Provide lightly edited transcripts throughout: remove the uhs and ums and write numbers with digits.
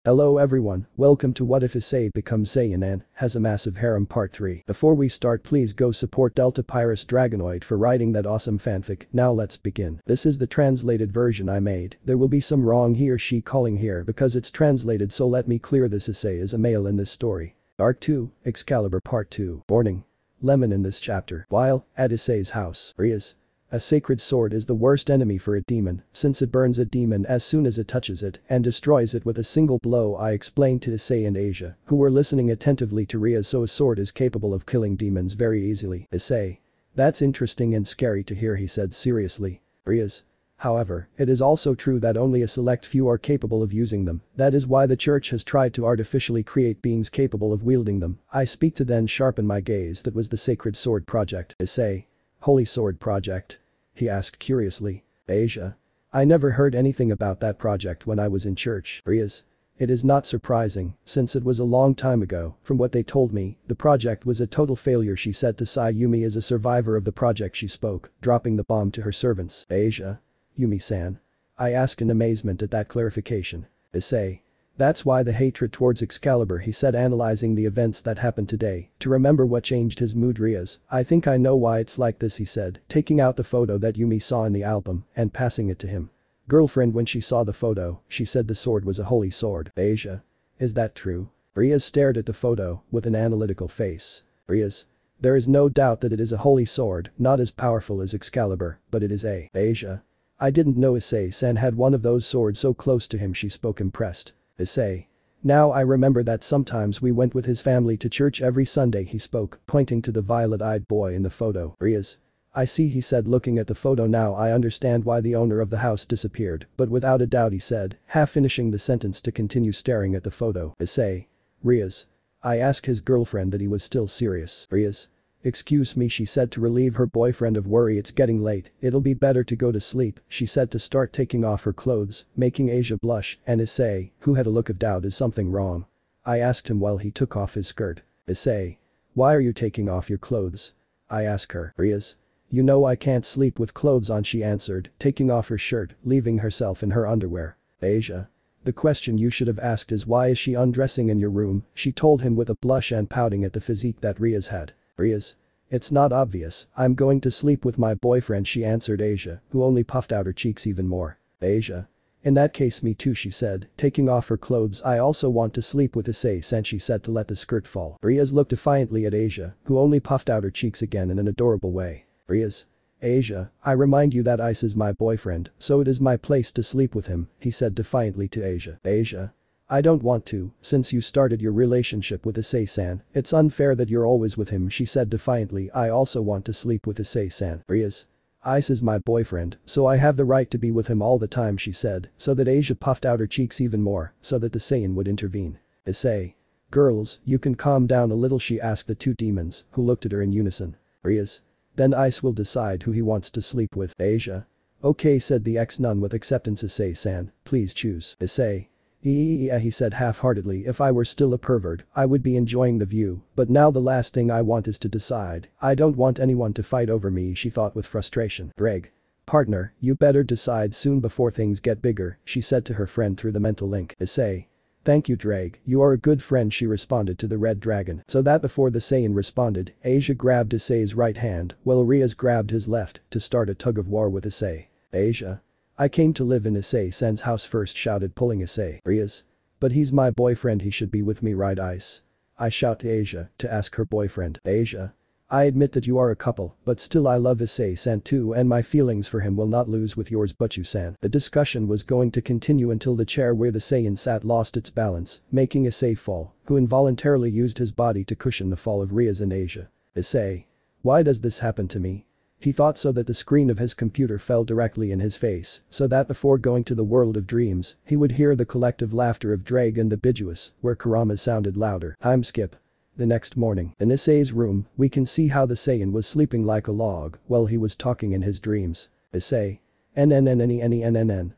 Hello everyone, welcome to What If Issei Becomes Saiyan and Has a Massive Harem Part 3. Before we start, please go support Delta Pyrus Dragonoid for writing that awesome fanfic. Now let's begin. This is the translated version I made. There will be some wrong he or she calling here because it's translated, so let me clear this. Issei is a male in this story. Arc 2, Excalibur Part 2. Warning. Lemon in this chapter. While at Issei's house, Rias. A sacred sword is the worst enemy for a demon, since it burns a demon as soon as it touches it and destroys it with a single blow. I explained to Issei and Asia, who were listening attentively to Ria. So a sword is capable of killing demons very easily. Issei. That's interesting and scary to hear, he said seriously. Rias. However, it is also true that only a select few are capable of using them. That is why the church has tried to artificially create beings capable of wielding them. I speak to then sharpen my gaze. That was the Sacred Sword Project. Issei. Holy Sword Project? He asked curiously. Asia. I never heard anything about that project when I was in church. Rias. It is not surprising, since it was a long time ago. From what they told me, the project was a total failure, she said to Sayumi. As a survivor of the project she spoke, dropping the bomb to her servants. Asia. Yumi-san. I asked in amazement at that clarification. Issei. That's why the hatred towards Excalibur, he said, analyzing the events that happened today to remember what changed his mood. Rias. I think I know why it's like this, he said, taking out the photo that Yumi saw in the album and passing it to him. Girlfriend, when she saw the photo, she said the sword was a holy sword. Asia. Is that true? Rias stared at the photo with an analytical face. Rias. There is no doubt that it is a holy sword, not as powerful as Excalibur, but it is a. Asia. I didn't know Issei-san had one of those swords so close to him, she spoke impressed. Issei. Now I remember that sometimes we went with his family to church every Sunday, he spoke, pointing to the violet-eyed boy in the photo. Rias. I see, he said, looking at the photo. Now I understand why the owner of the house disappeared, but without a doubt, he said, half finishing the sentence to continue staring at the photo. Issei. Rias. I asked his girlfriend that he was still serious. Rias. Excuse me, she said to relieve her boyfriend of worry. It's getting late, it'll be better to go to sleep, she said to start taking off her clothes, making Asia blush and Issei, who had a look of doubt. Is something wrong? I asked him while he took off his skirt. Issei. Why are you taking off your clothes? I asked her. Rias. You know I can't sleep with clothes on, she answered, taking off her shirt, leaving herself in her underwear. Asia. The question you should have asked is why is she undressing in your room, she told him with a blush and pouting at the physique that Rias had. Rias. It's not obvious, I'm going to sleep with my boyfriend, she answered Asia, who only puffed out her cheeks even more. Asia. In that case me too, she said, taking off her clothes. I also want to sleep with Issei-san, she said to let the skirt fall. Rias looked defiantly at Asia, who only puffed out her cheeks again in an adorable way. Rias. Asia, I remind you that Ice is my boyfriend, so it is my place to sleep with him, he said defiantly to Asia. Asia. I don't want to, since you started your relationship with Issei-san, it's unfair that you're always with him, she said defiantly. I also want to sleep with Issei-san. Rias. Ice is my boyfriend, so I have the right to be with him all the time, she said, so that Asia puffed out her cheeks even more, so that the Saiyan would intervene. Issei. Girls, you can calm down a little, she asked the two demons, who looked at her in unison. Rias. Then Ice will decide who he wants to sleep with. Asia. Okay, said the ex-nun with acceptance. Issei-san, please choose. Issei. Yeah, he said half-heartedly. If I were still a pervert, I would be enjoying the view, but now the last thing I want is to decide. I don't want anyone to fight over me, she thought with frustration. Greg. Partner, you better decide soon before things get bigger, she said to her friend through the mental link. Issei. Thank you, Drake, you are a good friend, she responded to the red dragon. So that before the Saiyan responded, Asia grabbed Issei's right hand, while Rias grabbed his left to start a tug-of-war with Issei. Asia. I came to live in Issei-san's house first, shouted pulling Issei. Rias. But he's my boyfriend, he should be with me, right, Ice? I shout to Asia to ask her boyfriend. Asia. I admit that you are a couple, but still I love Issei-san too and my feelings for him will not lose with yours but you-san. The discussion was going to continue until the chair where the Saiyan sat lost its balance, making Issei fall, who involuntarily used his body to cushion the fall of Rias and Asia. Issei. Why does this happen to me? He thought, so that the screen of his computer fell directly in his face, so that before going to the world of dreams, he would hear the collective laughter of Drake and the Bijuas, where Kurama sounded louder. Time skip. The next morning, in Issei's room, we can see how the Saiyan was sleeping like a log while he was talking in his dreams. Issei.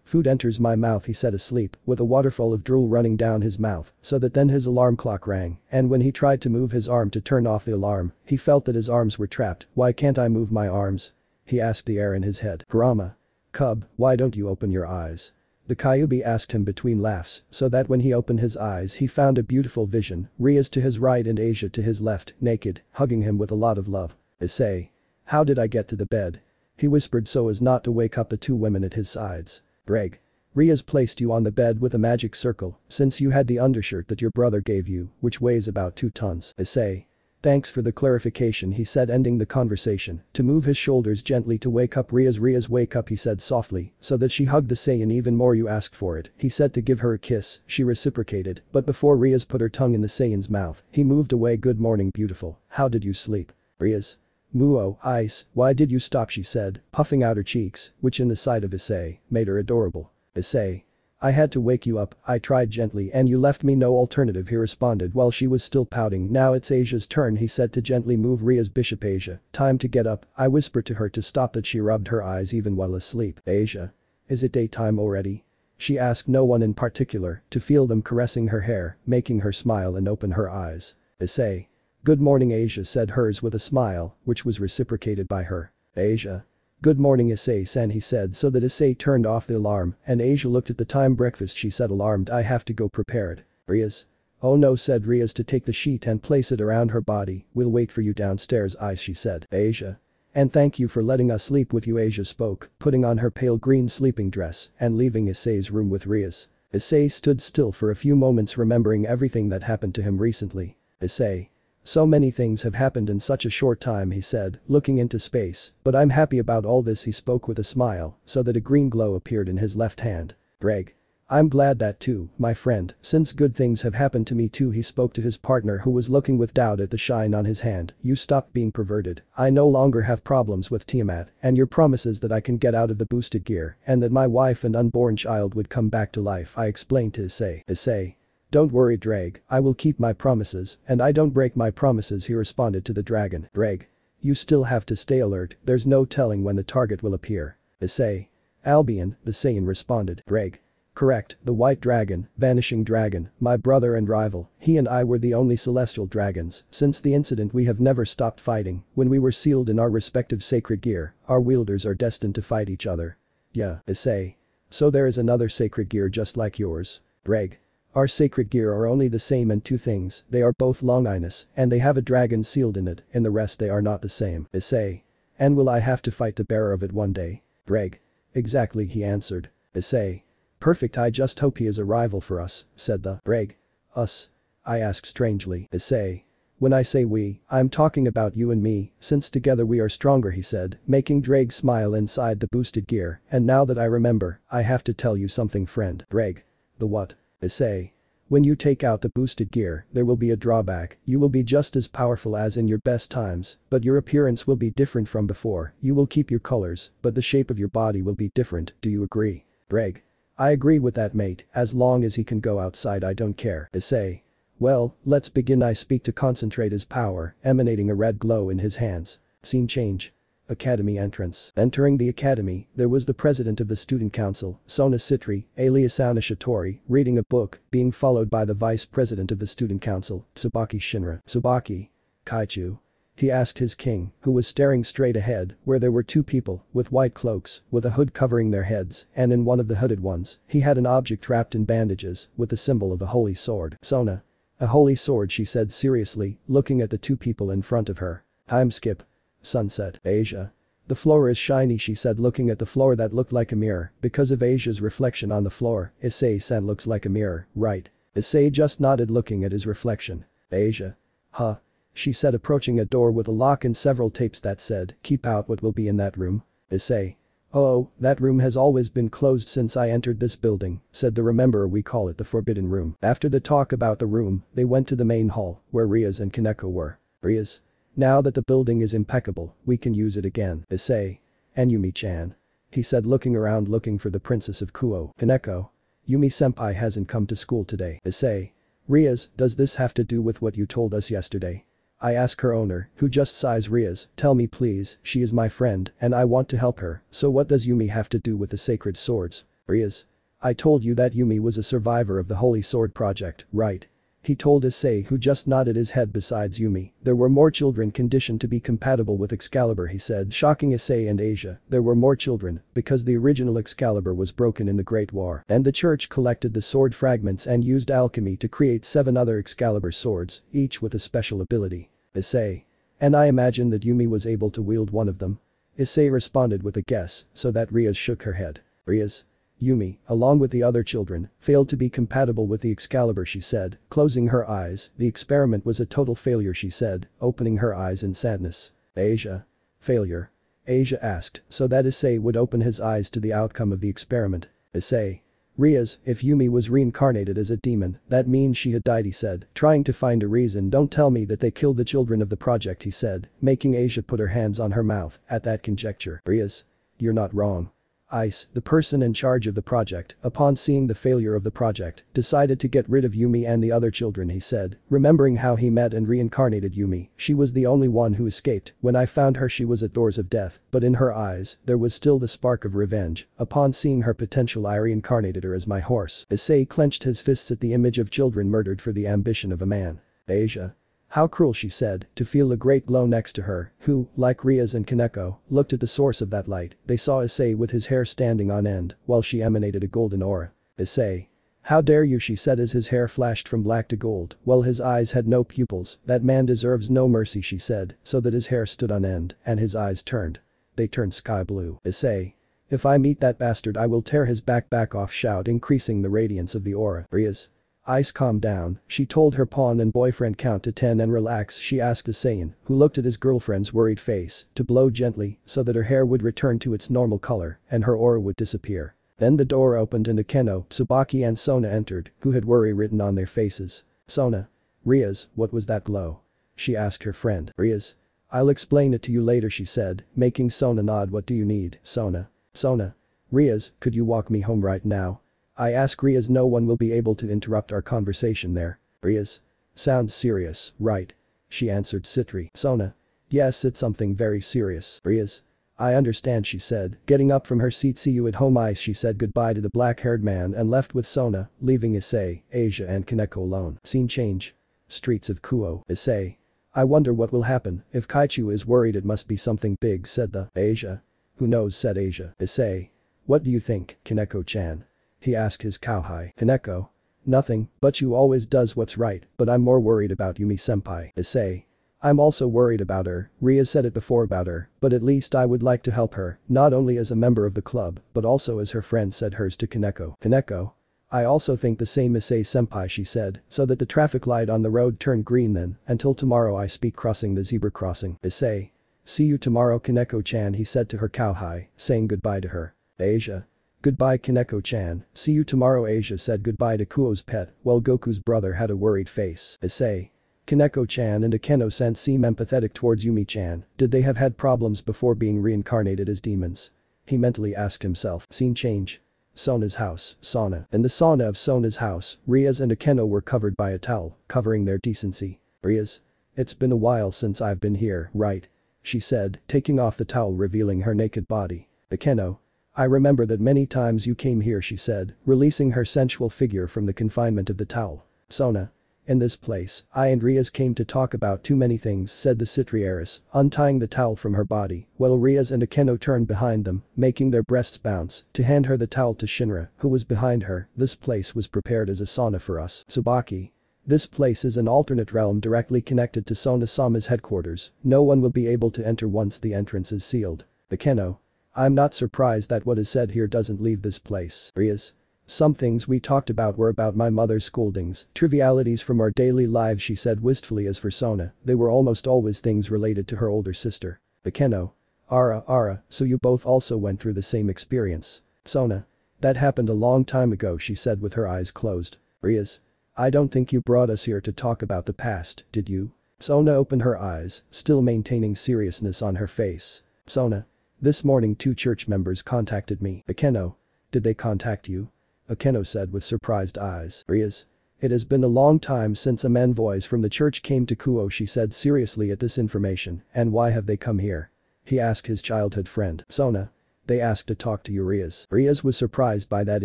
Food enters my mouth, he said asleep, with a waterfall of drool running down his mouth, so that then his alarm clock rang, and when he tried to move his arm to turn off the alarm, he felt that his arms were trapped. Why can't I move my arms? He asked the air in his head. Kurama. Cub, why don't you open your eyes? The Kyuubi asked him between laughs, so that when he opened his eyes he found a beautiful vision, Rias to his right and Asia to his left, naked, hugging him with a lot of love. Issei. How did I get to the bed? He whispered so as not to wake up the two women at his sides. Greg. Rias placed you on the bed with a magic circle, since you had the undershirt that your brother gave you, which weighs about 2 tons. Issei. Thanks for the clarification, he said, ending the conversation, to move his shoulders gently to wake up Rias. Rias, wake up, he said softly, so that she hugged the Saiyan even more. You asked for it, he said, to give her a kiss. She reciprocated, but before Rias put her tongue in the Saiyan's mouth, he moved away. Good morning, beautiful. How did you sleep? Rias. Muo, ice, why did you stop, she said, puffing out her cheeks, which in the sight of Issei, made her adorable. Issei. I had to wake you up, I tried gently, and you left me no alternative, he responded while she was still pouting. Now it's Asia's turn, he said, to gently move Ria's bishop. Asia, time to get up, I whispered to her to stop, that she rubbed her eyes even while asleep. Asia. Is it daytime already? She asked no one in particular, to feel them caressing her hair, making her smile and open her eyes. Issei. Good morning, Asia said hers with a smile, which was reciprocated by her. Asia. Good morning, Issei-san, he said, so that Issei turned off the alarm, and Asia looked at the time. Breakfast, she said, alarmed. I have to go prepare it. Rias. Oh no, said Rias, to take the sheet and place it around her body. We'll wait for you downstairs, Ice, she said. Asia. And thank you for letting us sleep with you, Asia spoke, putting on her pale green sleeping dress and leaving Issei's room with Rias. Issei stood still for a few moments, remembering everything that happened to him recently. Issei. So many things have happened in such a short time, he said, looking into space, but I'm happy about all this. He spoke with a smile, so that a green glow appeared in his left hand. Greg. I'm glad that too, my friend, since good things have happened to me too. He spoke to his partner, who was looking with doubt at the shine on his hand. You stopped being perverted. I no longer have problems with Tiamat, and your promises that I can get out of the boosted gear, and that my wife and unborn child would come back to life, I explained to Issei. Issei. Don't worry, Drag, I will keep my promises, and I don't break my promises, he responded to the dragon. Drag. You still have to stay alert, there's no telling when the target will appear. Issei. Albion, the Saiyan responded. Drag. Correct, the white dragon, vanishing dragon, my brother and rival, he and I were the only celestial dragons. Since the incident we have never stopped fighting. When we were sealed in our respective sacred gear, our wielders are destined to fight each other. Yeah, Issei. So there is another sacred gear just like yours. Drag. Our sacred gear are only the same in 2 things, they are both Longinus, and they have a dragon sealed in it, in the rest they are not the same. Issei. And will I have to fight the bearer of it one day? Greg. Exactly, he answered. Issei. Perfect, I just hope he is a rival for us, said the Greg. Us? I asked strangely. Issei. When I say we, I'm talking about you and me, since together we are stronger, he said, making Drake smile inside the boosted gear. And now that I remember, I have to tell you something, friend. Greg. The what? Issei. When you take out the boosted gear, there will be a drawback. You will be just as powerful as in your best times, but your appearance will be different from before. You will keep your colors, but the shape of your body will be different. Do you agree? Greg. I agree with that, mate, as long as he can go outside I don't care. Issei. Well, let's begin. I speak to concentrate his power, emanating a red glow in his hands. Scene change. Academy entrance. Entering the academy, there was the president of the student council, Sona Citri, alias Aona Shitori, reading a book, being followed by the vice president of the student council, Tsubaki Shinra. Tsubaki. Kaichu. He asked his king, who was staring straight ahead, where there were 2 people, with white cloaks, with a hood covering their heads, and in one of the hooded ones, he had an object wrapped in bandages, with the symbol of a holy sword. Sona. A holy sword, she said seriously, looking at the 2 people in front of her. Time skip. Sunset. Asia. The floor is shiny, she said, looking at the floor that looked like a mirror, because of Asia's reflection on the floor. Issei-san looks like a mirror, right? Issei just nodded, looking at his reflection. Asia. Huh? She said, approaching a door with a lock and several tapes that said, keep out what will be in that room. Issei. Oh, that room has always been closed since I entered this building, said the rememberer. We call it the Forbidden Room. After the talk about the room, they went to the main hall, where Rias and Kaneko were. Rias. Now that the building is impeccable, we can use it again. Issei. And Yumi-chan. He said, looking around, looking for the princess of Kuo. Kaneko. Yumi-senpai hasn't come to school today. Issei. Rias, does this have to do with what you told us yesterday? I ask her owner, who just sighs. Rias, tell me please, she is my friend, and I want to help her, so what does Yumi have to do with the sacred swords? Rias. I told you that Yumi was a survivor of the Holy Sword Project, right? He told Issei, who just nodded his head. Besides Yumi, there were more children conditioned to be compatible with Excalibur, he said, shocking Issei and Asia. There were more children because the original Excalibur was broken in the Great War and the church collected the sword fragments and used alchemy to create 7 other Excalibur swords, each with a special ability. Issei. And I imagine that Yumi was able to wield one of them. Issei responded with a guess, so that Rias shook her head. Rias. Yumi, along with the other children, failed to be compatible with the Excalibur, she said, closing her eyes. The experiment was a total failure, she said, opening her eyes in sadness. Asia. Failure? Asia asked, so that Issei would open his eyes to the outcome of the experiment. Issei. Rias, if Yumi was reincarnated as a demon, that means she had died, he said, trying to find a reason. Don't tell me that they killed the children of the project, he said, making Asia put her hands on her mouth at that conjecture. Rias. You're not wrong. Ice, the person in charge of the project, upon seeing the failure of the project, decided to get rid of Yumi and the other children, he said, remembering how he met and reincarnated Yumi. She was the only one who escaped. When I found her, she was at doors of death, but in her eyes, there was still the spark of revenge. Upon seeing her potential, I reincarnated her as my horse. Issei clenched his fists at the image of children murdered for the ambition of a man. Asia. How cruel, she said, to feel a great glow next to her, who, like Rias and Kaneko, looked at the source of that light. They saw Issei with his hair standing on end, while she emanated a golden aura. Issei. How dare you, she said as his hair flashed from black to gold, while his eyes had no pupils. That man deserves no mercy, she said, so that his hair stood on end, and his eyes turned. They turned sky blue. Issei. If I meet that bastard, I will tear his back off, shout, increasing the radiance of the aura. Rias. Ice, calm down, she told her pawn and boyfriend, count to 10 and relax. She asked Issei, who looked at his girlfriend's worried face, to blow gently so that her hair would return to its normal color and her aura would disappear. Then the door opened and Akeno, Tsubaki and Sona entered, who had worry written on their faces. Sona. Rias, what was that glow? She asked her friend. Rias. I'll explain it to you later, she said, making Sona nod. What do you need, Sona? Sona. Rias, could you walk me home right now? I ask Rias. No one will be able to interrupt our conversation there. Rias. Sounds serious, right? She answered. Citri. Sona. Yes, it's something very serious. Rias. I understand, she said, getting up from her seat. See you at home. Ice, she said goodbye to the black-haired man and left with Sona, leaving Issei, Asia and Kaneko alone. Scene change. Streets of Kuo. Issei. I wonder what will happen. If Kaichu is worried, it must be something big, said the Asia. Who knows, said Asia. Issei. What do you think, Kaneko-chan? He asked his Kouhai. Kaneko. Nothing, but you always does what's right, but I'm more worried about Yumi-senpai. Issei. I'm also worried about her. Rias said it before about her, but at least I would like to help her, not only as a member of the club, but also as her friend, said hers to Kaneko. Kaneko. I also think the same, Issei-senpai, she said, so that the traffic light on the road turned green. Then, until tomorrow I speak crossing the zebra crossing. Issei. See you tomorrow, Kaneko-chan, he said to her Kouhai, saying goodbye to her. Asia. Goodbye, Kaneko-chan, see you tomorrow. Asia said goodbye to Kuo's pet, while Goku's brother had a worried face. Issei. Kaneko-chan and Akeno-san seem empathetic towards Yumi-chan. Did they have had problems before being reincarnated as demons? He mentally asked himself. Scene change. Sona's house, sauna. In the sauna of Sona's house, Rias and Akeno were covered by a towel, covering their decency. Rias. It's been a while since I've been here, right? She said, taking off the towel revealing her naked body. Akeno. I remember that many times you came here, she said, releasing her sensual figure from the confinement of the towel. Sona. In this place, I and Rias came to talk about too many things, said the Citri heiress, untying the towel from her body, while Rias and Akeno turned behind them, making their breasts bounce, to hand her the towel to Shinra, who was behind her. This place was prepared as a sauna for us. Tsubaki. This place is an alternate realm directly connected to Sona-sama's headquarters. No one will be able to enter once the entrance is sealed. Akeno. I'm not surprised that what is said here doesn't leave this place. Rias. Some things we talked about were about my mother's scoldings, trivialities from our daily lives, she said wistfully. As for Sona, they were almost always things related to her older sister. Akeno. Ara, so you both also went through the same experience. Sona. That happened a long time ago, she said with her eyes closed. Rias. I don't think you brought us here to talk about the past, did you? Sona opened her eyes, still maintaining seriousness on her face. Sona. This morning 2 church members contacted me. Akeno. Did they contact you? Akeno said with surprised eyes. Rias. It has been a long time since a man voice from the church came to Kuo, she said seriously at this information. And why have they come here? He asked his childhood friend. Sona. They asked to talk to you. Rias. Rias was surprised by that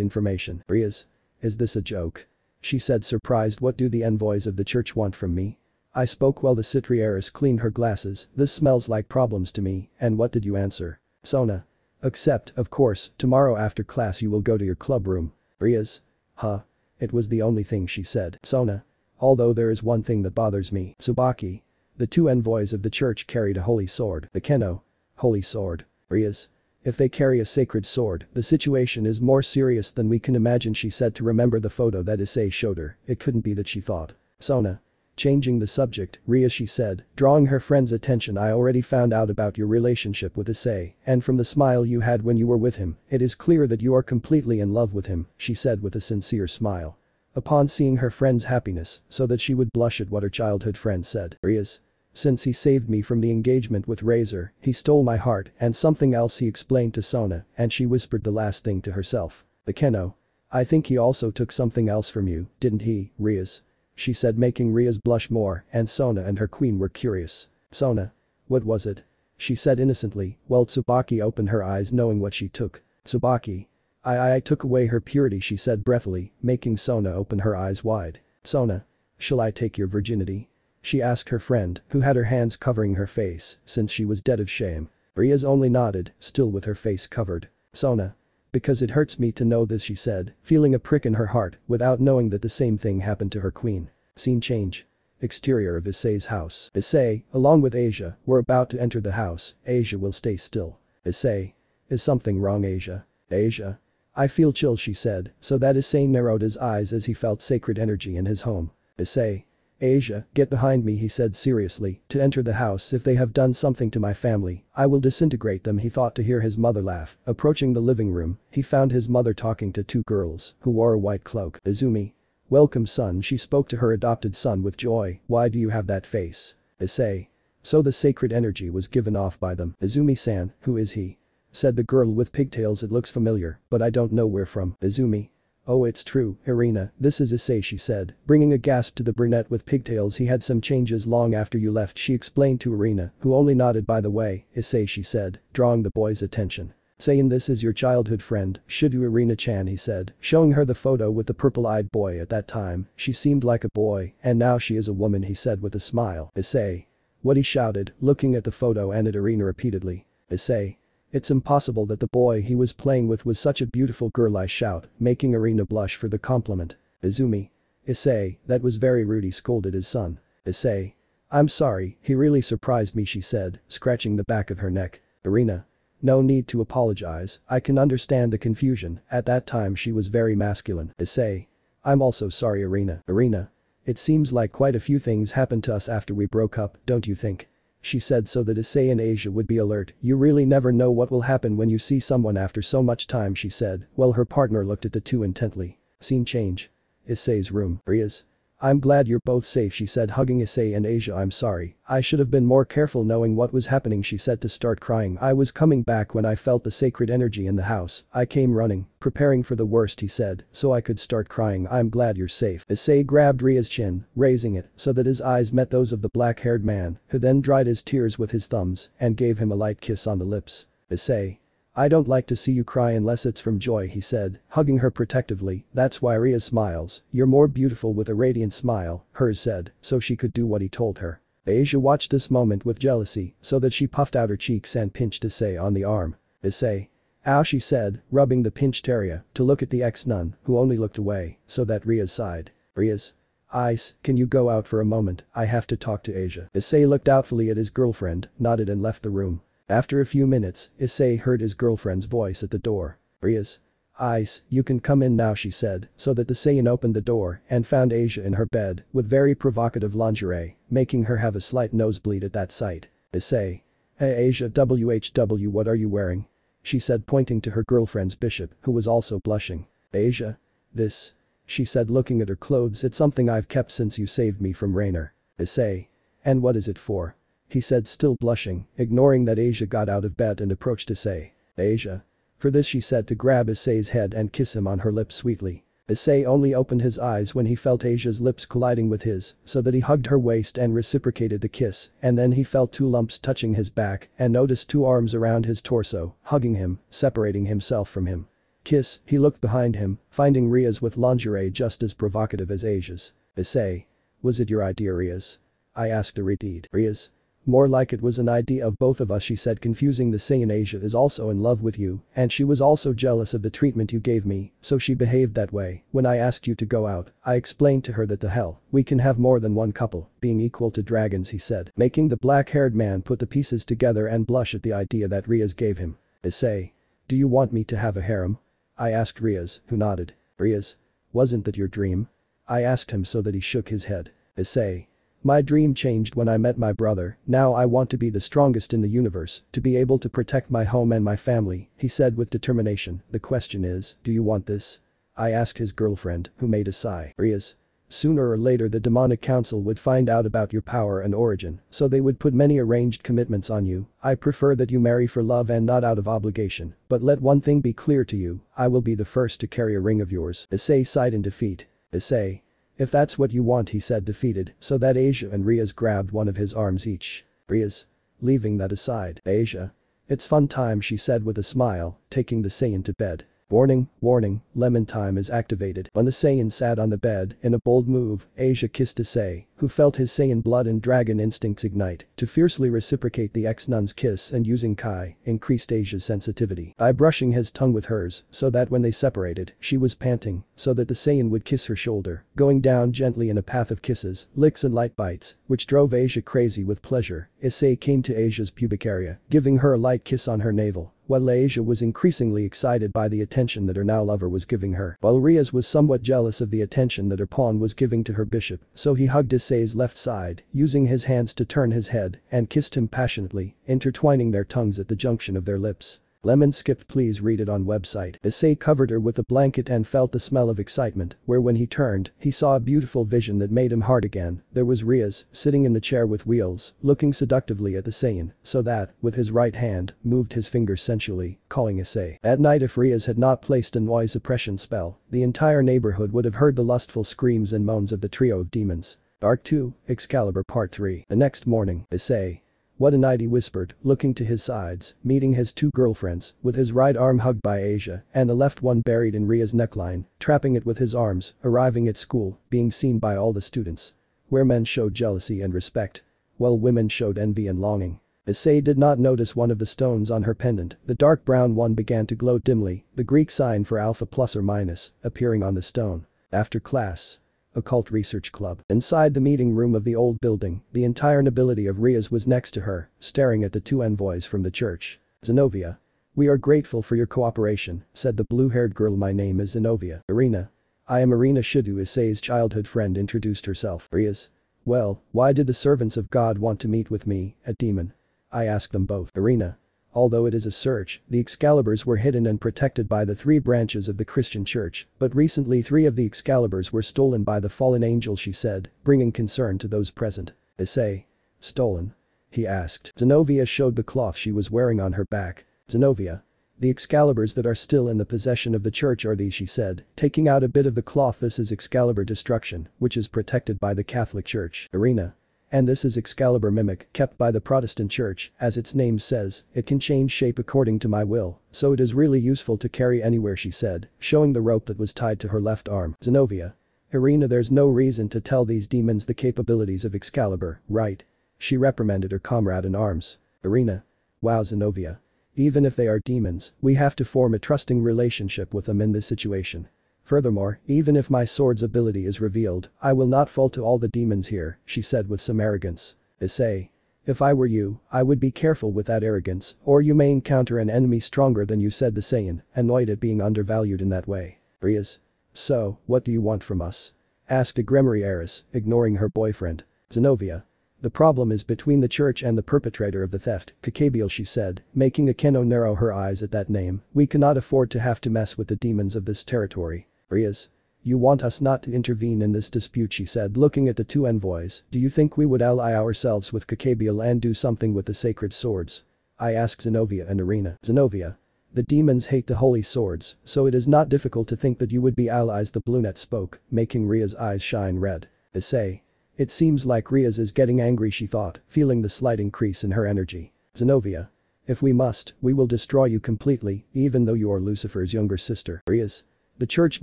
information. Rias. Is this a joke? she said surprised. What do the envoys of the church want from me? I spoke while the citrières cleaned her glasses. This smells like problems to me, and what did you answer? Sona. Except, of course, tomorrow after class you will go to your club room. Riaz? Huh. It was the only thing she said. Sona. Although there is one thing that bothers me. Tsubaki. The two envoys of the church carried a holy sword. The Keno. Holy sword. Riaz. If they carry a sacred sword, the situation is more serious than we can imagine, she said to remember the photo that Issei showed her. It couldn't be that she thought. Sona. Changing the subject, Ria, she said, drawing her friend's attention. I already found out about your relationship with Issei, and from the smile you had when you were with him, it is clear that you are completely in love with him, she said with a sincere smile. Upon seeing her friend's happiness, so that she would blush at what her childhood friend said. Riaz. Since he saved me from the engagement with Razor, he stole my heart, and something else, he explained to Sona, and she whispered the last thing to herself. The Keno. I think he also took something else from you, didn't he, Riaz? She said, making Riaz blush more, and Sona and her queen were curious. Sona. What was it? She said innocently, while Tsubaki opened her eyes knowing what she took. Tsubaki. I took away her purity, she said breathily, making Sona open her eyes wide. Sona. Shall I take your virginity? She asked her friend, who had her hands covering her face, since she was dead of shame. Riaz only nodded, still with her face covered. Sona. Because it hurts me to know this, she said, feeling a prick in her heart, without knowing that the same thing happened to her queen. Scene change. Exterior of Issei's house. Issei, along with Asia, were about to enter the house. Asia will stay still. Issei. Is something wrong, Asia? Asia. I feel chill, she said, so that Issei narrowed his eyes as he felt sacred energy in his home. Issei. Asia, get behind me, he said seriously, to enter the house. If they have done something to my family, I will disintegrate them, he thought to hear his mother laugh. Approaching the living room, he found his mother talking to two girls, who wore a white cloak. Izumi. Welcome son, she spoke to her adopted son with joy. Why do you have that face? Issei. So the sacred energy was given off by them. Izumi-san, who is he? Said the girl with pigtails. It looks familiar, but I don't know where from. Izumi. Oh, it's true, Irina, this is Issei, she said, bringing a gasp to the brunette with pigtails. He had some changes long after you left, she explained to Irina, who only nodded. By the way, Issei, she said, drawing the boy's attention. Saying this is your childhood friend, Shidu Irina-chan, he said, showing her the photo with the purple-eyed boy. At that time, she seemed like a boy, and now she is a woman, he said with a smile. Issei. What, he shouted, looking at the photo and at Irina repeatedly. Issei. It's impossible that the boy he was playing with was such a beautiful girl, I shout, making Irina blush for the compliment. Izumi. Issei, that was very rude, he scolded his son. Issei. I'm sorry, he really surprised me, she said, scratching the back of her neck. Irina. No need to apologize, I can understand the confusion, at that time she was very masculine. Issei. I'm also sorry, Irina. Irina. It seems like quite a few things happened to us after we broke up, don't you think? She said so that Issei and Asia would be alert. You really never know what will happen when you see someone after so much time, she said, while her partner looked at the two intently. Scene change. Issei's room. Riaz. I'm glad you're both safe, she said, hugging Issei and Asia. I'm sorry, I should have been more careful knowing what was happening, she said to start crying. I was coming back when I felt the sacred energy in the house. I came running, preparing for the worst, he said, so I could start crying. I'm glad you're safe. Issei grabbed Ria's chin, raising it so that his eyes met those of the black-haired man, who then dried his tears with his thumbs and gave him a light kiss on the lips. Issei. I don't like to see you cry unless it's from joy, he said, hugging her protectively. That's why Ria smiles. You're more beautiful, with a radiant smile, hers said, so she could do what he told her. Asia watched this moment with jealousy, so that she puffed out her cheeks and pinched Issei on the arm. Issei. Ow, she said, rubbing the pinched area, to look at the ex-nun, who only looked away, so that Ria sighed. Riaz. Ice, can you go out for a moment? I have to talk to Asia. Issei looked doubtfully at his girlfriend, nodded and left the room. After a few minutes, Issei heard his girlfriend's voice at the door. Riaz. Ice, you can come in now, she said, so that the Saiyan opened the door and found Asia in her bed with very provocative lingerie, making her have a slight nosebleed at that sight. Issei. Hey Asia, WHW, what are you wearing? She said, pointing to her girlfriend's bishop, who was also blushing. Asia. This. She said, looking at her clothes. It's something I've kept since you saved me from Rainer. Issei. And what is it for? He said, still blushing, ignoring that Asia got out of bed and approached Issei. Asia. For this, she said, to grab Issei's head and kiss him on her lips sweetly. Issei only opened his eyes when he felt Asia's lips colliding with his, so that he hugged her waist and reciprocated the kiss, and then he felt two lumps touching his back and noticed two arms around his torso, hugging him, separating himself from him. Kiss, he looked behind him, finding Riaz with lingerie just as provocative as Asia's. Say. Was it your idea, Riaz? I asked Aridid. Riaz? More like it was an idea of both of us, she said, confusing the saying. Asia is also in love with you, and she was also jealous of the treatment you gave me, so she behaved that way. When I asked you to go out, I explained to her that the hell, we can have more than one couple, being equal to dragons, he said, making the black-haired man put the pieces together and blush at the idea that Riaz gave him. Say. Do you want me to have a harem? I asked Riaz, who nodded. Riaz? Wasn't that your dream? I asked him so that he shook his head. Say. My dream changed when I met my brother, now I want to be the strongest in the universe, to be able to protect my home and my family, he said with determination. The question is, do you want this? I asked his girlfriend, who made a sigh. Riaz? Sooner or later the demonic council would find out about your power and origin, so they would put many arranged commitments on you. I prefer that you marry for love and not out of obligation, but let one thing be clear to you, I will be the first to carry a ring of yours. Issei sighed in defeat. Issei. If that's what you want, he said, defeated, so that Asia and Riaz grabbed one of his arms each. Riaz? Leaving that aside, Asia? It's fun time, she said with a smile, taking the Saiyan to bed. Warning, warning, lemon time is activated. When the Saiyan sat on the bed, in a bold move, Asia kissed Issei, who felt his Saiyan blood and dragon instincts ignite, to fiercely reciprocate the ex-nun's kiss, and using Kai, increased Asia's sensitivity by brushing his tongue with hers, so that when they separated, she was panting, so that the Saiyan would kiss her shoulder, going down gently in a path of kisses, licks and light bites, which drove Asia crazy with pleasure. Issei came to Asia's pubic area, giving her a light kiss on her navel, while Asia was increasingly excited by the attention that her now lover was giving her, while Riaz was somewhat jealous of the attention that her pawn was giving to her bishop, so he hugged Issei's left side, using his hands to turn his head, and kissed him passionately, intertwining their tongues at the junction of their lips. Lemon skipped, please read it on website. Issei covered her with a blanket and felt the smell of excitement, where when he turned, he saw a beautiful vision that made him hard again. There was Riaz, sitting in the chair with wheels, looking seductively at the Saiyan, so that, with his right hand, moved his fingers sensually, calling Issei. At night, if Riaz had not placed a noise suppression spell, the entire neighborhood would have heard the lustful screams and moans of the trio of demons. Arc 2, Excalibur Part 3. The next morning, Issei. What a night, he whispered, looking to his sides, meeting his two girlfriends, with his right arm hugged by Asia, and the left one buried in Ria's neckline, trapping it with his arms, arriving at school, being seen by all the students. Where men showed jealousy and respect, while women showed envy and longing. Issei did not notice one of the stones on her pendant, the dark brown one began to glow dimly, the Greek sign for alpha plus or minus, appearing on the stone. After class. Occult Research Club. Inside the meeting room of the old building, the entire nobility of Riaz was next to her, staring at the two envoys from the church. Zenobia. We are grateful for your cooperation, said the blue-haired girl. My name is Zenobia. Irina. I am Irina Shidu, Issei's childhood friend, introduced herself. Riaz. Well, why did the servants of God want to meet with me, a demon? I asked them both. Irina. Although it is a search, the Excaliburs were hidden and protected by the three branches of the Christian church, but recently 3 of the Excaliburs were stolen by the fallen angel, she said, bringing concern to those present. Issei. Stolen? He asked. Zenobia showed the cloth she was wearing on her back. Zenobia. The Excaliburs that are still in the possession of the church are these, she said, taking out a bit of the cloth. This is Excalibur Destruction, which is protected by the Catholic Church. Irina. And this is Excalibur Mimic, kept by the Protestant Church. As its name says, it can change shape according to my will, so it is really useful to carry anywhere, she said, showing the rope that was tied to her left arm. Zenobia. Irina, there's no reason to tell these demons the capabilities of Excalibur, right? She reprimanded her comrade in arms. Irina. Wow, Zenobia. Even if they are demons, we have to form a trusting relationship with them in this situation. Furthermore, even if my sword's ability is revealed, I will not fall to all the demons here, she said with some arrogance. Issei. If I were you, I would be careful with that arrogance, or you may encounter an enemy stronger than you, said the Saiyan, annoyed at being undervalued in that way. Riaz. So, what do you want from us? Asked a Gremory heiress, ignoring her boyfriend. Zenobia. The problem is between the church and the perpetrator of the theft, Kakabiel, she said, making Akeno narrow her eyes at that name. We cannot afford to have to mess with the demons of this territory. Riaz. You want us not to intervene in this dispute, she said, looking at the two envoys. Do you think we would ally ourselves with Kakabiel and do something with the sacred swords? I asked Zenobia and Irina. Zenobia. The demons hate the holy swords, so it is not difficult to think that you would be allies, the brunette spoke, making Riaz's eyes shine red. Issei. It seems like Riaz is getting angry, she thought, feeling the slight increase in her energy. Zenobia. If we must, we will destroy you completely, even though you are Lucifer's younger sister. Rias. The church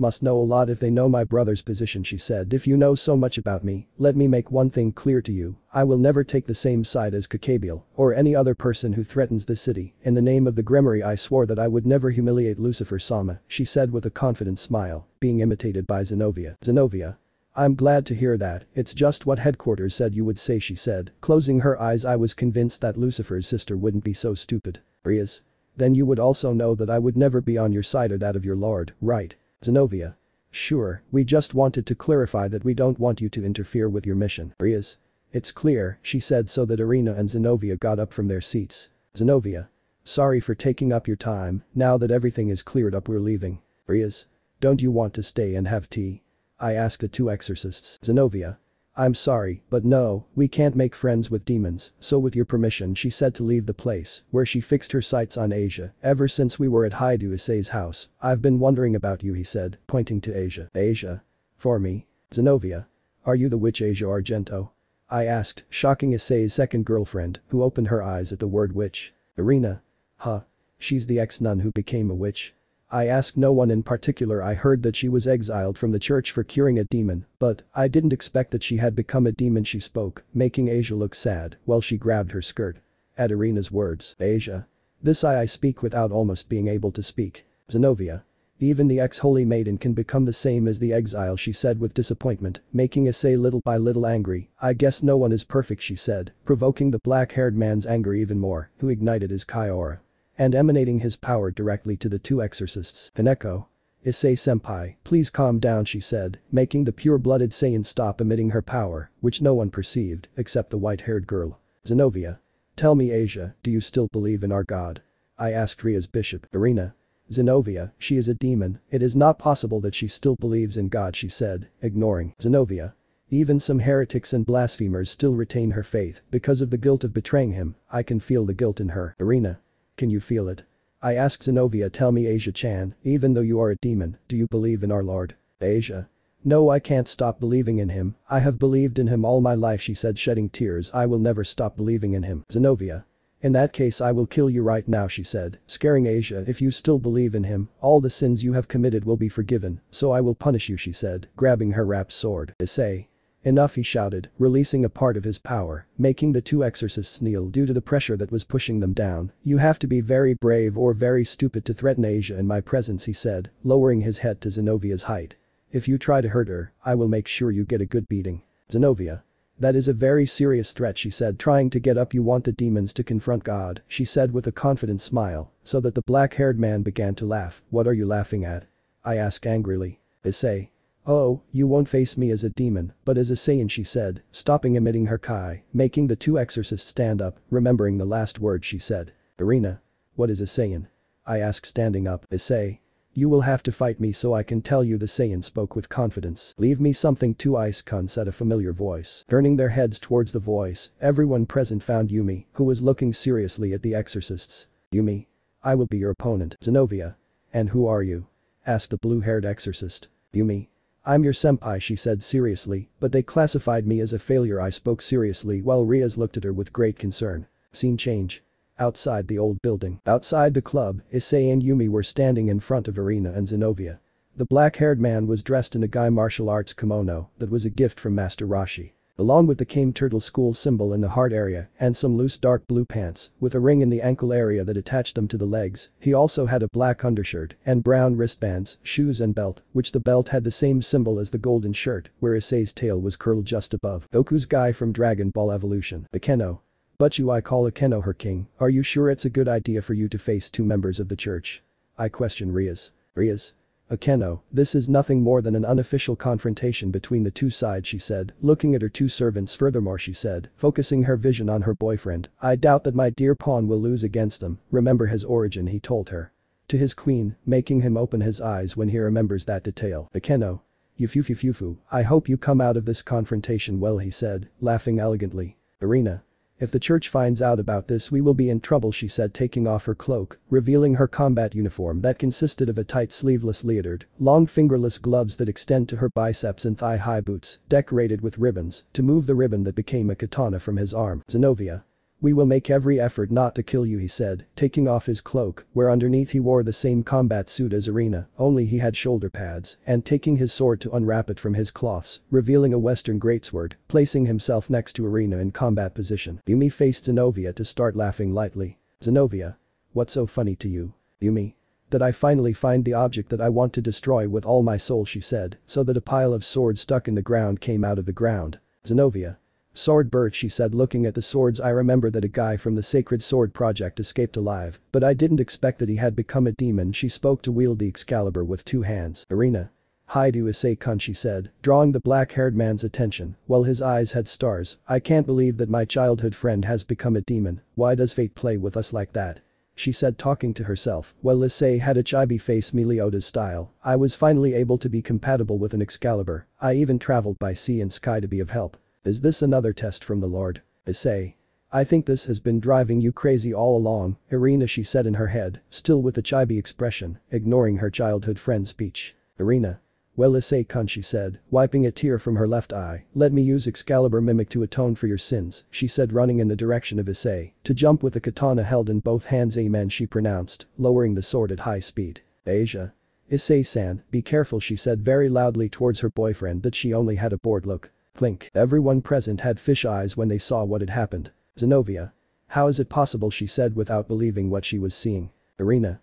must know a lot if they know my brother's position, she said. If you know so much about me, let me make one thing clear to you. I will never take the same side as Cacabiel or any other person who threatens the city. In the name of the Grimoire, I swore that I would never humiliate Lucifer Sama, she said with a confident smile, being imitated by Zenobia. Zenobia. I'm glad to hear that, it's just what headquarters said you would say, she said, closing her eyes. I was convinced that Lucifer's sister wouldn't be so stupid. Rias. Then you would also know that I would never be on your side or that of your lord, right? Zenobia. Sure, we just wanted to clarify that we don't want you to interfere with your mission. Rias. It's clear, she said so that Irina and Zenobia got up from their seats. Zenobia. Sorry for taking up your time, now that everything is cleared up we're leaving. Rias. Don't you want to stay and have tea? I asked the two exorcists. Zenobia. I'm sorry, but no, we can't make friends with demons, so with your permission, she said to leave the place, where she fixed her sights on Asia. Ever since we were at Haidu Issei's house, I've been wondering about you, he said, pointing to Asia. Asia? For me? Zenobia. Are you the witch Asia Argento? I asked, shocking Issei's second girlfriend, who opened her eyes at the word witch. Irina. Huh. She's the ex-nun who became a witch. I asked no one in particular. I heard that she was exiled from the church for curing a demon, but I didn't expect that she had become a demon, she spoke, making Asia look sad while she grabbed her skirt. At Irina's words. Asia. This I speak without almost being able to speak. Zenobia. Even the ex-holy maiden can become the same as the exile, she said with disappointment, making Issei little by little angry. I guess no one is perfect, she said, provoking the black-haired man's anger even more, who ignited his Kai aura and emanating his power directly to the two exorcists. Hineko. Issei-senpai, please calm down, she said, making the pure-blooded Saiyan stop emitting her power, which no one perceived, except the white-haired girl. Zenobia. Tell me, Asia, do you still believe in our god? I asked Ria's bishop. Irina. Zenobia, she is a demon, it is not possible that she still believes in God, she said, ignoring. Zenobia. Even some heretics and blasphemers still retain her faith because of the guilt of betraying him. I can feel the guilt in her. Irina. Can you feel it? I asked Zenobia. Tell me, Asia-chan, even though you are a demon, do you believe in our Lord? Asia. No, I can't stop believing in him. I have believed in him all my life, she said, shedding tears. I will never stop believing in him. Zenobia. In that case I will kill you right now, she said, scaring Asia. If you still believe in him, all the sins you have committed will be forgiven, so I will punish you, she said, grabbing her wrapped sword. Issei. Enough, he shouted, releasing a part of his power, making the two exorcists kneel due to the pressure that was pushing them down. You have to be very brave or very stupid to threaten Asia in my presence, he said, lowering his head to Zenobia's height. If you try to hurt her, I will make sure you get a good beating. Zenobia. That is a very serious threat, she said, trying to get up. You want the demons to confront God, she said with a confident smile, so that the black-haired man began to laugh. What are you laughing at? I asked angrily. Issei. Oh, you won't face me as a demon, but as a Saiyan, she said, stopping emitting her Kai, making the two exorcists stand up, remembering the last word she said. Irina. What is a Saiyan? I asked, standing up. Issei. You will have to fight me so I can tell you, the Saiyan spoke with confidence. Leave me something to Ice-kun, said a familiar voice. Turning their heads towards the voice, everyone present found Yumi, who was looking seriously at the exorcists. Yumi. I will be your opponent. Zenobia. And who are you? Asked the blue-haired exorcist. Yumi. I'm your senpai, she said seriously, but they classified me as a failure. I spoke seriously while Rias looked at her with great concern. Scene change. Outside the old building. Outside the club, Issei and Yumi were standing in front of Irina and Zenobia. The black-haired man was dressed in a Gai martial arts kimono that was a gift from Master Rashi, along with the Kame Turtle School symbol in the heart area and some loose dark blue pants with a ring in the ankle area that attached them to the legs. He also had a black undershirt and brown wristbands, shoes and belt, which the belt had the same symbol as the golden shirt, where Issei's tail was curled just above. Goku's guy from Dragon Ball Evolution. Akeno. But you, I call Akeno her king. Are you sure it's a good idea for you to face two members of the church? I questioned Rias. Rias. Akeno, this is nothing more than an unofficial confrontation between the two sides, she said, looking at her two servants. Furthermore, she said, focusing her vision on her boyfriend, I doubt that my dear pawn will lose against them. Remember his origin, he told her. To his queen, making him open his eyes when he remembers that detail. Akeno. Yufufufufu, I hope you come out of this confrontation well, he said, laughing elegantly. Irina. If the church finds out about this we will be in trouble, she said, taking off her cloak, revealing her combat uniform that consisted of a tight sleeveless leotard, long fingerless gloves that extend to her biceps and thigh-high boots, decorated with ribbons, to move the ribbon that became a katana from his arm. Zenobia. "We will make every effort not to kill you," he said, taking off his cloak, where underneath he wore the same combat suit as Irina, only he had shoulder pads, and taking his sword to unwrap it from his cloths, revealing a western greatsword, placing himself next to Irina in combat position. Yumi faced Zenovia to start laughing lightly. "Zenovia? What's so funny to you? Yumi? That I finally find the object that I want to destroy with all my soul," she said, so that a pile of swords stuck in the ground came out of the ground. "Zenovia? Sword Bert," she said, looking at the swords. "I remember that a guy from the Sacred Sword Project escaped alive, but I didn't expect that he had become a demon." She spoke to wield the Excalibur with 2 hands. "Irina? Hi do Issei-kun," she said, drawing the black-haired man's attention, while his eyes had stars. "I can't believe that my childhood friend has become a demon. Why does fate play with us like that?" She said, talking to herself, while Issei had a chibi face, Meliodas style. "I was finally able to be compatible with an Excalibur. I even traveled by sea and sky to be of help. Is this another test from the Lord? Issei? I think this has been driving you crazy all along, Irina," she said in her head, still with a chibi expression, ignoring her childhood friend's speech. "Irina? Well, Issei-kun," she said, wiping a tear from her left eye, "let me use Excalibur Mimic to atone for your sins," she said, running in the direction of Issei, to jump with the katana held in both hands. "Amen," she pronounced, lowering the sword at high speed. "Asia? Issei-san, be careful," she said very loudly towards her boyfriend that she only had a bored look. Clink. Everyone present had fish eyes when they saw what had happened. "Zenovia? How is it possible?" she said without believing what she was seeing. "Irina?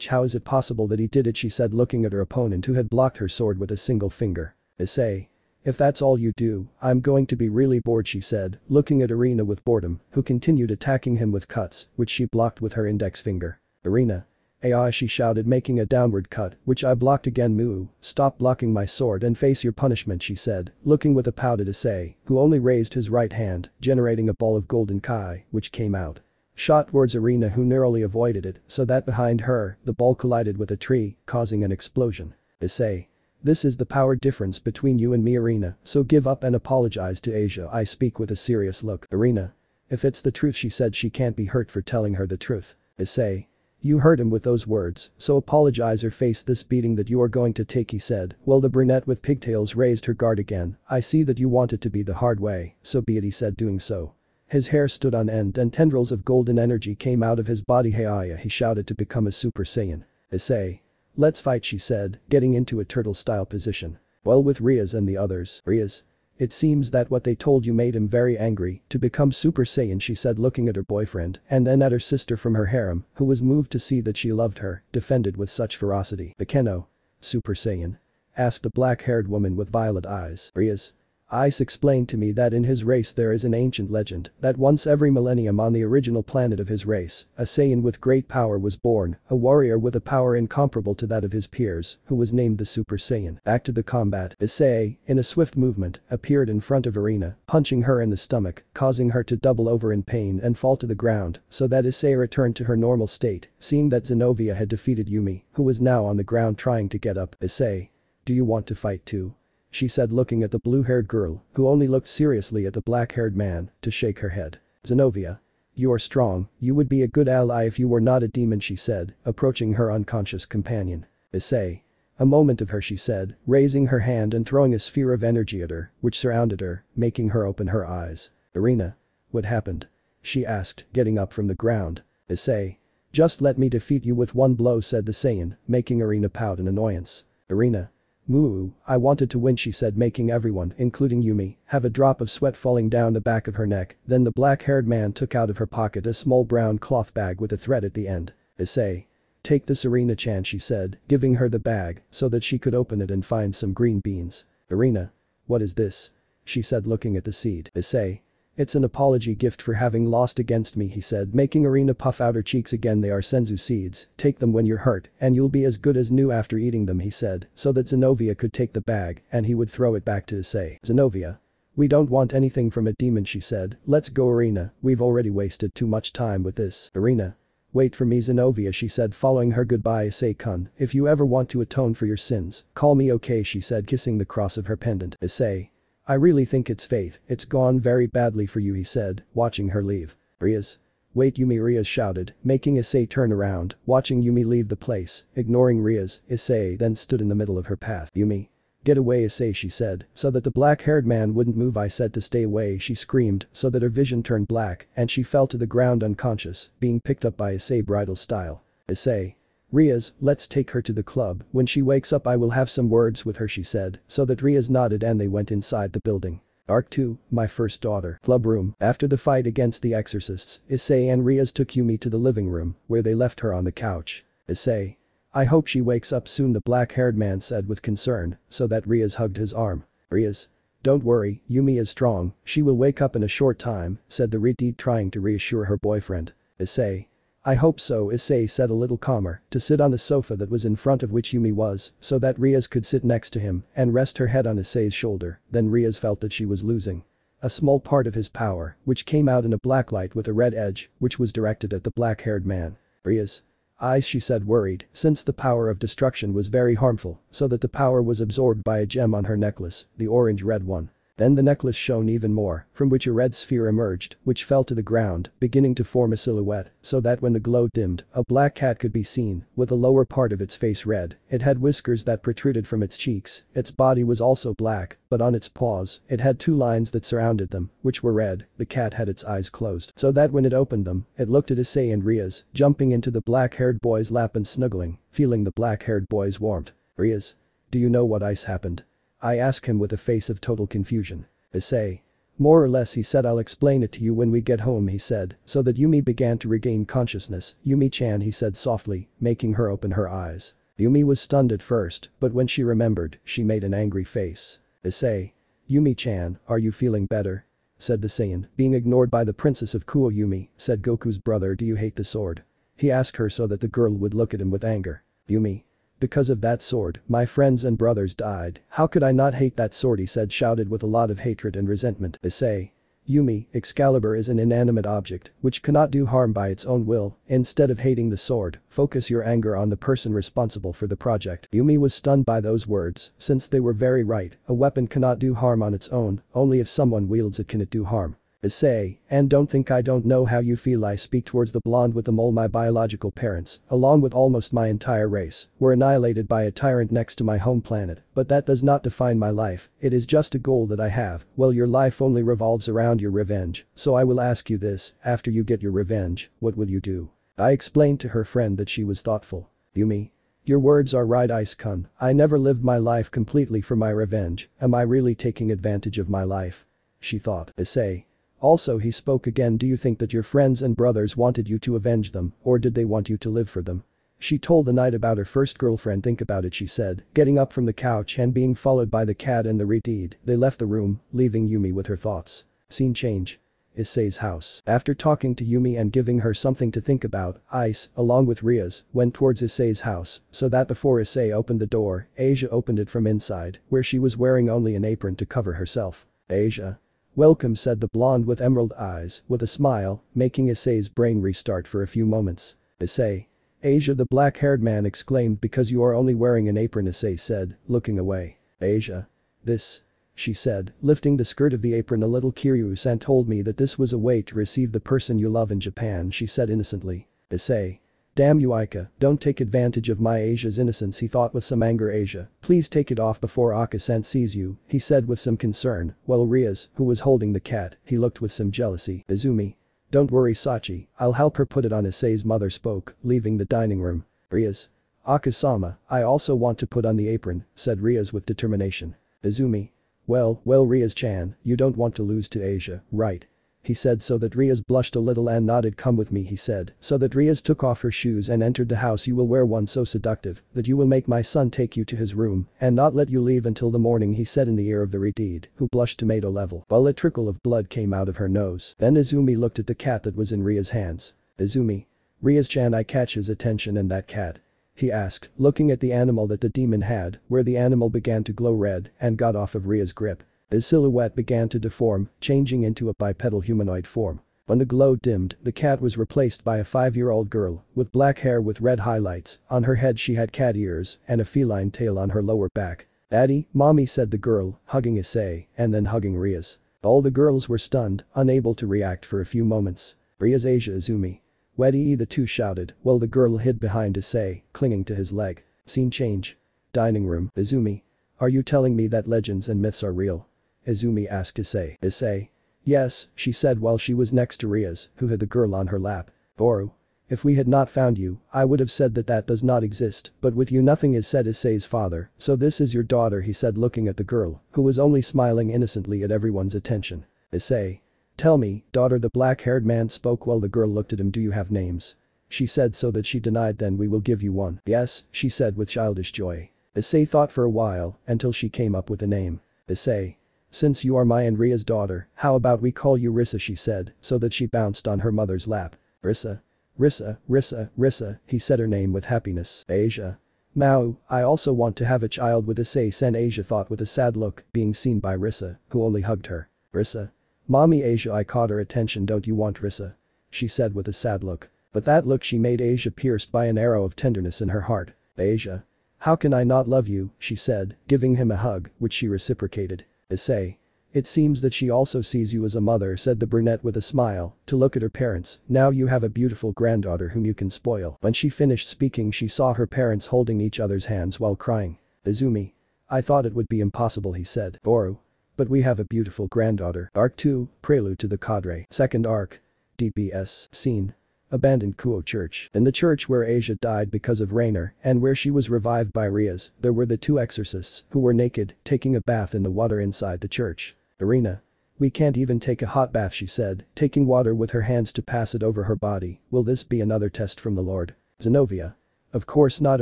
How is it possible that he did it?" she said, looking at her opponent, who had blocked her sword with a single finger. "Issei? If that's all you do, I'm going to be really bored," she said, looking at Irina with boredom, who continued attacking him with cuts, which she blocked with her index finger. "Irina? Ai," she shouted, making a downward cut, which I blocked again. "Moo, stop blocking my sword and face your punishment," she said, looking with a pout at Issei, who only raised his right hand, generating a ball of golden kai, which came out. Shot towards Irina, who narrowly avoided it, so that behind her, the ball collided with a tree, causing an explosion. "Issei? This is the power difference between you and me, Irina, so give up and apologize to Asia." I speak with a serious look. "Irina? If it's the truth," she said, "she can't be hurt for telling her the truth." "Issei? You hurt him with those words, so apologize or face this beating that you are going to take," he said, while the brunette with pigtails raised her guard again. "I see that you want it to be the hard way, so be it," he said, doing so. His hair stood on end and tendrils of golden energy came out of his body. "Hey," he shouted, to become a Super Saiyan. "Issei? Let's fight," she said, getting into a turtle-style position. "Well, with Riaz and the others." "Riaz? It seems that what they told you made him very angry to become Super Saiyan," she said, looking at her boyfriend and then at her sister from her harem, who was moved to see that she loved her, defended with such ferocity. "Akeno? Super Saiyan?" asked the black-haired woman with violet eyes. "Riaz? Ice explained to me that in his race there is an ancient legend that once every millennium on the original planet of his race, a Saiyan with great power was born, a warrior with a power incomparable to that of his peers, who was named the Super Saiyan." Back to the combat. Issei, in a swift movement, appeared in front of Irina, punching her in the stomach, causing her to double over in pain and fall to the ground, so that Issei returned to her normal state, seeing that Zenovia had defeated Yumi, who was now on the ground trying to get up. "Issei? Do you want to fight too?" she said, looking at the blue-haired girl, who only looked seriously at the black-haired man, to shake her head. "Zenovia? You are strong, you would be a good ally if you were not a demon," she said, approaching her unconscious companion. "Issei? A moment of her," she said, raising her hand and throwing a sphere of energy at her, which surrounded her, making her open her eyes. "Irina? What happened?" she asked, getting up from the ground. "Issei? Just let me defeat you with one blow," said the Saiyan, making Irina pout in annoyance. "Irina? Moo, I wanted to win," she said, making everyone, including Yumi, have a drop of sweat falling down the back of her neck. Then the black-haired man took out of her pocket a small brown cloth bag with a thread at the end. "Issei? Take this, Irina-chan," she said, giving her the bag so that she could open it and find some green beans. "Irina? What is this?" she said, looking at the seed. "Issei? It's an apology gift for having lost against me," he said, making Irina puff out her cheeks again. "They are senzu seeds, take them when you're hurt and you'll be as good as new after eating them," he said, so that Zenovia could take the bag and he would throw it back to Issei. "Zenovia? We don't want anything from a demon," she said. "Let's go, Irina, we've already wasted too much time with this." "Irina? Wait for me, Zenovia," she said, following her. "Goodbye, Issei-kun, if you ever want to atone for your sins, call me, okay?" she said, kissing the cross of her pendant. "Issei? I really think it's fate, it's gone very badly for you," he said, watching her leave. "Riaz? Wait, Yumi!" Riaz shouted, making Issei turn around, watching Yumi leave the place, ignoring Riaz. Issei then stood in the middle of her path. "Yumi? "Get away, Issei," she said, so that the black-haired man wouldn't move. "I said to stay away," she screamed, so that her vision turned black and she fell to the ground unconscious, being picked up by Issei bridal style. "Issei. Riaz, let's take her to the club. When she wakes up I will have some words with her," she said, so that Riaz nodded and they went inside the building. Arc 2, My First Daughter. Club room. After the fight against the exorcists, Issei and Riaz took Yumi to the living room, where they left her on the couch. "Issei. I hope she wakes up soon," the black-haired man said with concern, so that Riaz hugged his arm. "Riaz. Don't worry, Yumi is strong, she will wake up in a short time," said the Riti, trying to reassure her boyfriend. "Issei. I hope so," Issei said a little calmer, to sit on the sofa that was in front of which Yumi was, so that Riaz could sit next to him and rest her head on Issei's shoulder. Then Riaz felt that she was losing a small part of his power, which came out in a black light with a red edge, which was directed at the black-haired man. "Riaz. Eyes," she said worried, since the power of destruction was very harmful, so that the power was absorbed by a gem on her necklace, the orange-red one. Then the necklace shone even more, from which a red sphere emerged, which fell to the ground, beginning to form a silhouette, so that when the glow dimmed, a black cat could be seen, with the lower part of its face red. It had whiskers that protruded from its cheeks, its body was also black, but on its paws, it had 2 lines that surrounded them, which were red. The cat had its eyes closed, so that when it opened them, it looked at Issei and Riaz, jumping into the black-haired boy's lap and snuggling, feeling the black-haired boy's warmth. "Riaz. Do you know what happened?" I asked him with a face of total confusion. "Issei. More or less," he said. "I'll explain it to you when we get home," he said, so that Yumi began to regain consciousness. "Yumi-chan," he said softly, making her open her eyes. Yumi was stunned at first, but when she remembered, she made an angry face. "Issei. Yumi-chan, are you feeling better?" said the Saiyan. "Being ignored by the princess of Kuo." "Yumi," said Goku's brother, "do you hate the sword?" he asked her so that the girl would look at him with anger. "Yumi. Because of that sword, my friends and brothers died. How could I not hate that sword?" he said, shouted with a lot of hatred and resentment. "Issei. Yumi, Excalibur is an inanimate object, which cannot do harm by its own will. Instead of hating the sword, focus your anger on the person responsible for the project." Yumi was stunned by those words, since they were very right. A weapon cannot do harm on its own, only if someone wields it can it do harm. "Issei, and don't think I don't know how you feel." I speak towards the blonde with the mole. "My biological parents, along with almost my entire race, were annihilated by a tyrant next to my home planet, but that does not define my life, it is just a goal that I have. Well, your life only revolves around your revenge, so I will ask you this, after you get your revenge, what will you do?" I explained to her friend that she was thoughtful. "Yumi. Your words are right, Ice-kun. I never lived my life completely for my revenge. Am I really taking advantage of my life?" she thought. "Issei. Also," he spoke again, "do you think that your friends and brothers wanted you to avenge them, or did they want you to live for them?" She told the knight about her first girlfriend. "Think about it," she said, getting up from the couch and being followed by the cat and the Riti. They left the room, leaving Yumi with her thoughts. Scene change. Issei's house. After talking to Yumi and giving her something to think about, Ice, along with Riaz, went towards Issei's house, so that before Issei opened the door, Asia opened it from inside, where she was wearing only an apron to cover herself. "Asia. Welcome," said the blonde with emerald eyes, with a smile, making Issei's brain restart for a few moments. "Issei. Asia," the black-haired man exclaimed. "Because you are only wearing an apron," Issei said, looking away. "Asia. This," she said, lifting the skirt of the apron a little. "Kiryu-san told me that this was a way to receive the person you love in Japan," she said innocently. "Issei. Damn you, Aika, don't take advantage of my Asia's innocence," he thought with some anger. "Asia, please take it off before Aka-san sees you," he said with some concern, while Riaz, who was holding the cat, he looked with some jealousy. "Izumi. Don't worry, Sachi, I'll help her put it on." Issei's mother spoke, leaving the dining room. "Riaz. Aka-sama, I also want to put on the apron," said Riaz with determination. "Izumi. Well, Riaz-chan, you don't want to lose to Asia, right?" he said, so that Riaz blushed a little and nodded. "Come with me," he said, so that Riaz took off her shoes and entered the house. "You will wear one so seductive that you will make my son take you to his room and not let you leave until the morning," he said in the ear of the Riti, who blushed tomato level while a trickle of blood came out of her nose. Then Izumi looked at the cat that was in Riaz's hands. "Izumi. Riaz-chan, I catch his attention, and that cat?" he asked, looking at the animal that the demon had, where the animal began to glow red and got off of Riaz's grip. His silhouette began to deform, changing into a bipedal humanoid form. When the glow dimmed, the cat was replaced by a 5-year-old girl with black hair with red highlights. On her head she had cat ears and a feline tail on her lower back. "Daddy, mommy," said the girl, hugging Issei and then hugging Riaz. All the girls were stunned, unable to react for a few moments. "Riaz, Asia, Izumi. Wedi," the two shouted, while the girl hid behind Issei, clinging to his leg. Scene change. Dining room. "Izumi. Are you telling me that legends and myths are real? Izumi asked Issei. Issei? Yes, she said while she was next to Rias, who had the girl on her lap. Boru. If we had not found you, I would have said that that does not exist, but with you nothing is said, Issei's father. So this is your daughter, he said looking at the girl, who was only smiling innocently at everyone's attention. Issei. Tell me, daughter, the black-haired man spoke while the girl looked at him. Do you have names? She said so that she denied. Then we will give you one. Yes, she said with childish joy. Issei thought for a while, until she came up with a name. Issei. Since you are my and Ria's daughter, how about we call you Rissa, she said, so that she bounced on her mother's lap. Rissa. Rissa, Rissa, Rissa, he said her name with happiness. Asia. Mao, I also want to have a child with Issei-sen, Asia thought with a sad look, being seen by Rissa, who only hugged her. Rissa. Mommy, Asia, I caught her attention. Don't you want Rissa? She said with a sad look. But that look she made Asia pierced by an arrow of tenderness in her heart. Asia. How can I not love you, she said, giving him a hug, which she reciprocated. Issei. It seems that she also sees you as a mother, said the brunette with a smile, to look at her parents. Now you have a beautiful granddaughter whom you can spoil. When she finished speaking she saw her parents holding each other's hands while crying. Izumi. I thought it would be impossible, he said. Boru. But we have a beautiful granddaughter. Arc 2, Prelude to the Cadre. Second arc. DPS. Scene. Abandoned Kuo Church. In the church where Asia died because of Rainer and where she was revived by Rias, there were the two exorcists who were naked, taking a bath in the water inside the church. Irina. We can't even take a hot bath, she said, taking water with her hands to pass it over her body. Will this be another test from the Lord? Zenobia. Of course not,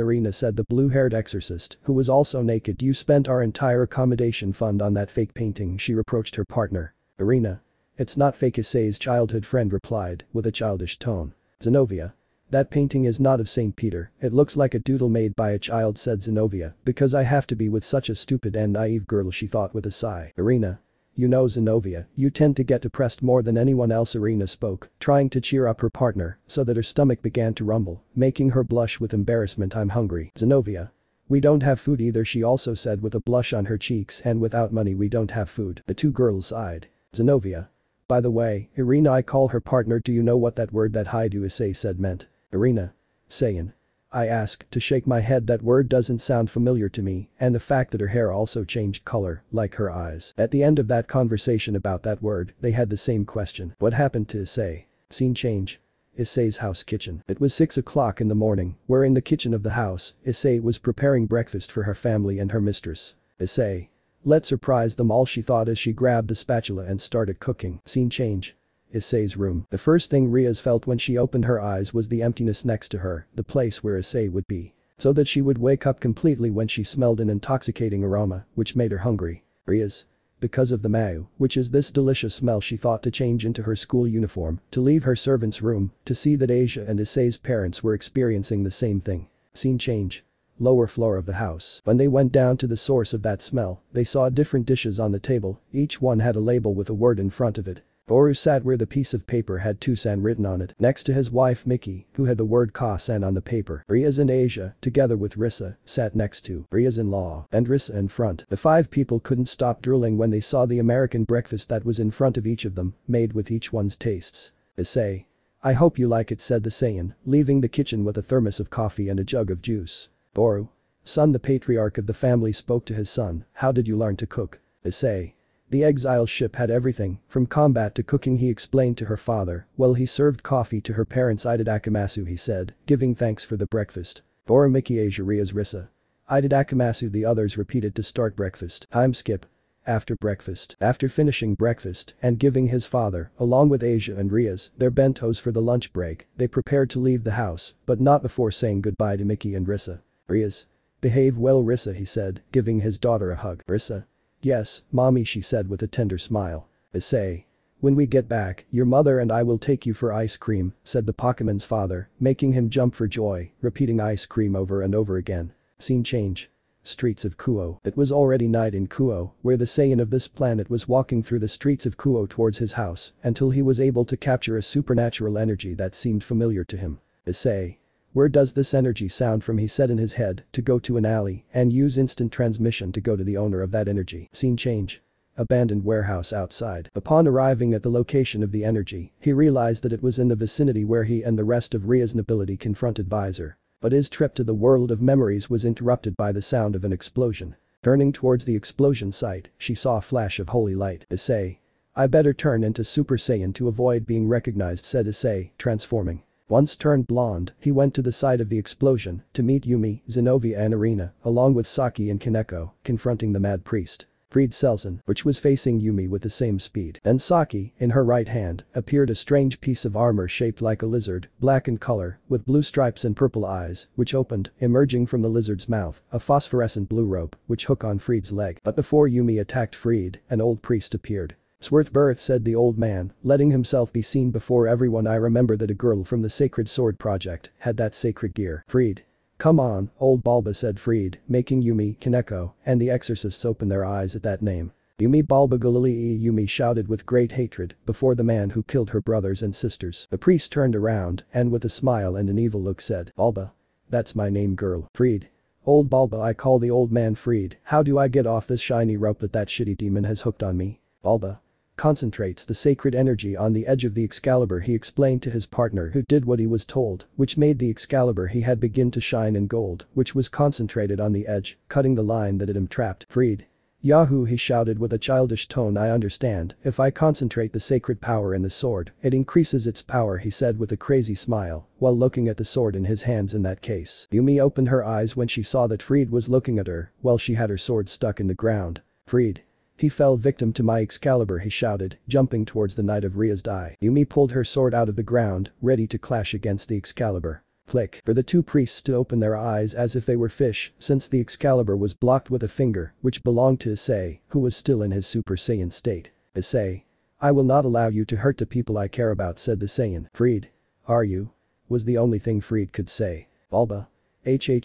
Irina, said the blue-haired exorcist, who was also naked. You spent our entire accommodation fund on that fake painting, she reproached her partner. Irina. It's not fake, Issei's childhood friend replied, with a childish tone. Zenobia. That painting is not of St. Peter, it looks like a doodle made by a child, said Zenobia, because I have to be with such a stupid and naive girl, she thought with a sigh. Irina. You know, Zenobia, you tend to get depressed more than anyone else, Irina spoke, trying to cheer up her partner, so that her stomach began to rumble, making her blush with embarrassment. I'm hungry. Zenobia. We don't have food either, she also said with a blush on her cheeks, and without money we don't have food. The two girls sighed. Zenobia. By the way, Irina, I call her partner. Do you know what that word that Haidu Issei said meant? Irina. Saiyan. I asked, to shake my head. That word doesn't sound familiar to me, and the fact that her hair also changed color, like her eyes. At the end of that conversation about that word, they had the same question. What happened to Issei? Scene change. Issei's house kitchen. It was 6 o'clock in the morning, where in the kitchen of the house, Issei was preparing breakfast for her family and her mistress. Issei. Let's surprise them all, she thought as she grabbed the spatula and started cooking. Scene change. Issei's room. The first thing Rias felt when she opened her eyes was the emptiness next to her, the place where Issei would be. So that she would wake up completely when she smelled an intoxicating aroma, which made her hungry. Rias. Because of the Mau, which is this delicious smell, she thought to change into her school uniform, to leave her servant's room, to see that Asia and Issei's parents were experiencing the same thing. Scene change. Lower floor of the house. When they went down to the source of that smell, they saw different dishes on the table, each one had a label with a word in front of it. Boru sat where the piece of paper had Tucson written on it, next to his wife Miki, who had the word Ka-san on the paper. Rias and Asia, together with Rissa, sat next to Rias in-law and Rissa in front. The five people couldn't stop drooling when they saw the American breakfast that was in front of each of them, made with each one's tastes. Issei. I hope you like it, said the Saiyan, leaving the kitchen with a thermos of coffee and a jug of juice. Boru. Son, the patriarch of the family spoke to his son, how did you learn to cook? Issei. The exile ship had everything, from combat to cooking, he explained to her father, while he served coffee to her parents. I did akamasu, he said, giving thanks for the breakfast. Boru, Miki, Asia, Rias, Rissa. I did akamasu, the others repeated to start breakfast. Time skip. After breakfast. After finishing breakfast and giving his father, along with Asia and Rias, their bentos for the lunch break, they prepared to leave the house, but not before saying goodbye to Miki and Rissa. Rias. Behave well, Rissa, he said, giving his daughter a hug. Rissa. Yes, mommy, she said with a tender smile. Issei. When we get back, your mother and I will take you for ice cream, said the Pokemon's father, making him jump for joy, repeating ice cream over and over again. Scene change. Streets of Kuo. It was already night in Kuo, where the Saiyan of this planet was walking through the streets of Kuo towards his house, until he was able to capture a supernatural energy that seemed familiar to him. Issei. Where does this energy sound from, he said in his head, to go to an alley and use instant transmission to go to the owner of that energy. Scene change. Abandoned warehouse outside. Upon arriving at the location of the energy, he realized that it was in the vicinity where he and the rest of Ria's nobility confronted Visor. But his trip to the world of memories was interrupted by the sound of an explosion. Turning towards the explosion site, she saw a flash of holy light. Issei. I better turn into Super Saiyan to avoid being recognized, said Issei, transforming. Once turned blonde, he went to the site of the explosion to meet Yumi, Zenobia and Irina, along with Saki and Kaneko, confronting the mad priest. Freed Selzen, which was facing Yumi with the same speed. And Saki, in her right hand, appeared a strange piece of armor shaped like a lizard, black in color, with blue stripes and purple eyes, which opened, emerging from the lizard's mouth, a phosphorescent blue rope, which hooked on Freed's leg. But before Yumi attacked Freed, an old priest appeared. "Sworth birth," said the old man, letting himself be seen before everyone. "I remember that a girl from the Sacred Sword Project had that sacred gear." Freed. "Come on, old Balba," said Freed, making Yumi, Kaneko, and the exorcists open their eyes at that name. "Yumi Balba Galilei," Yumi shouted with great hatred before the man who killed her brothers and sisters. The priest turned around and with a smile and an evil look said, "Balba. That's my name, girl." Freed. "Old Balba, I call the old man Freed. How do I get off this shiny rope that shitty demon has hooked on me?" Balba concentrates the sacred energy on the edge of the Excalibur, he explained to his partner, who did what he was told, which made the Excalibur he had begin to shine in gold, which was concentrated on the edge, cutting the line that had him trapped. Freed. "Yahoo!" he shouted with a childish tone. "I understand, if I concentrate the sacred power in the sword, it increases its power," he said with a crazy smile, while looking at the sword in his hands. "In that case." Yumi opened her eyes when she saw that Freed was looking at her, while she had her sword stuck in the ground. Freed. "He fell victim to my Excalibur," he shouted, jumping towards the Knight of Riaz's eye. Yumi pulled her sword out of the ground, ready to clash against the Excalibur. Flick. For the two priests to open their eyes as if they were fish, since the Excalibur was blocked with a finger, which belonged to Issei, who was still in his Super Saiyan state. "Issei. I will not allow you to hurt the people I care about," said the Saiyan. "Freed. Are you?" was the only thing Freed could say. "Balba.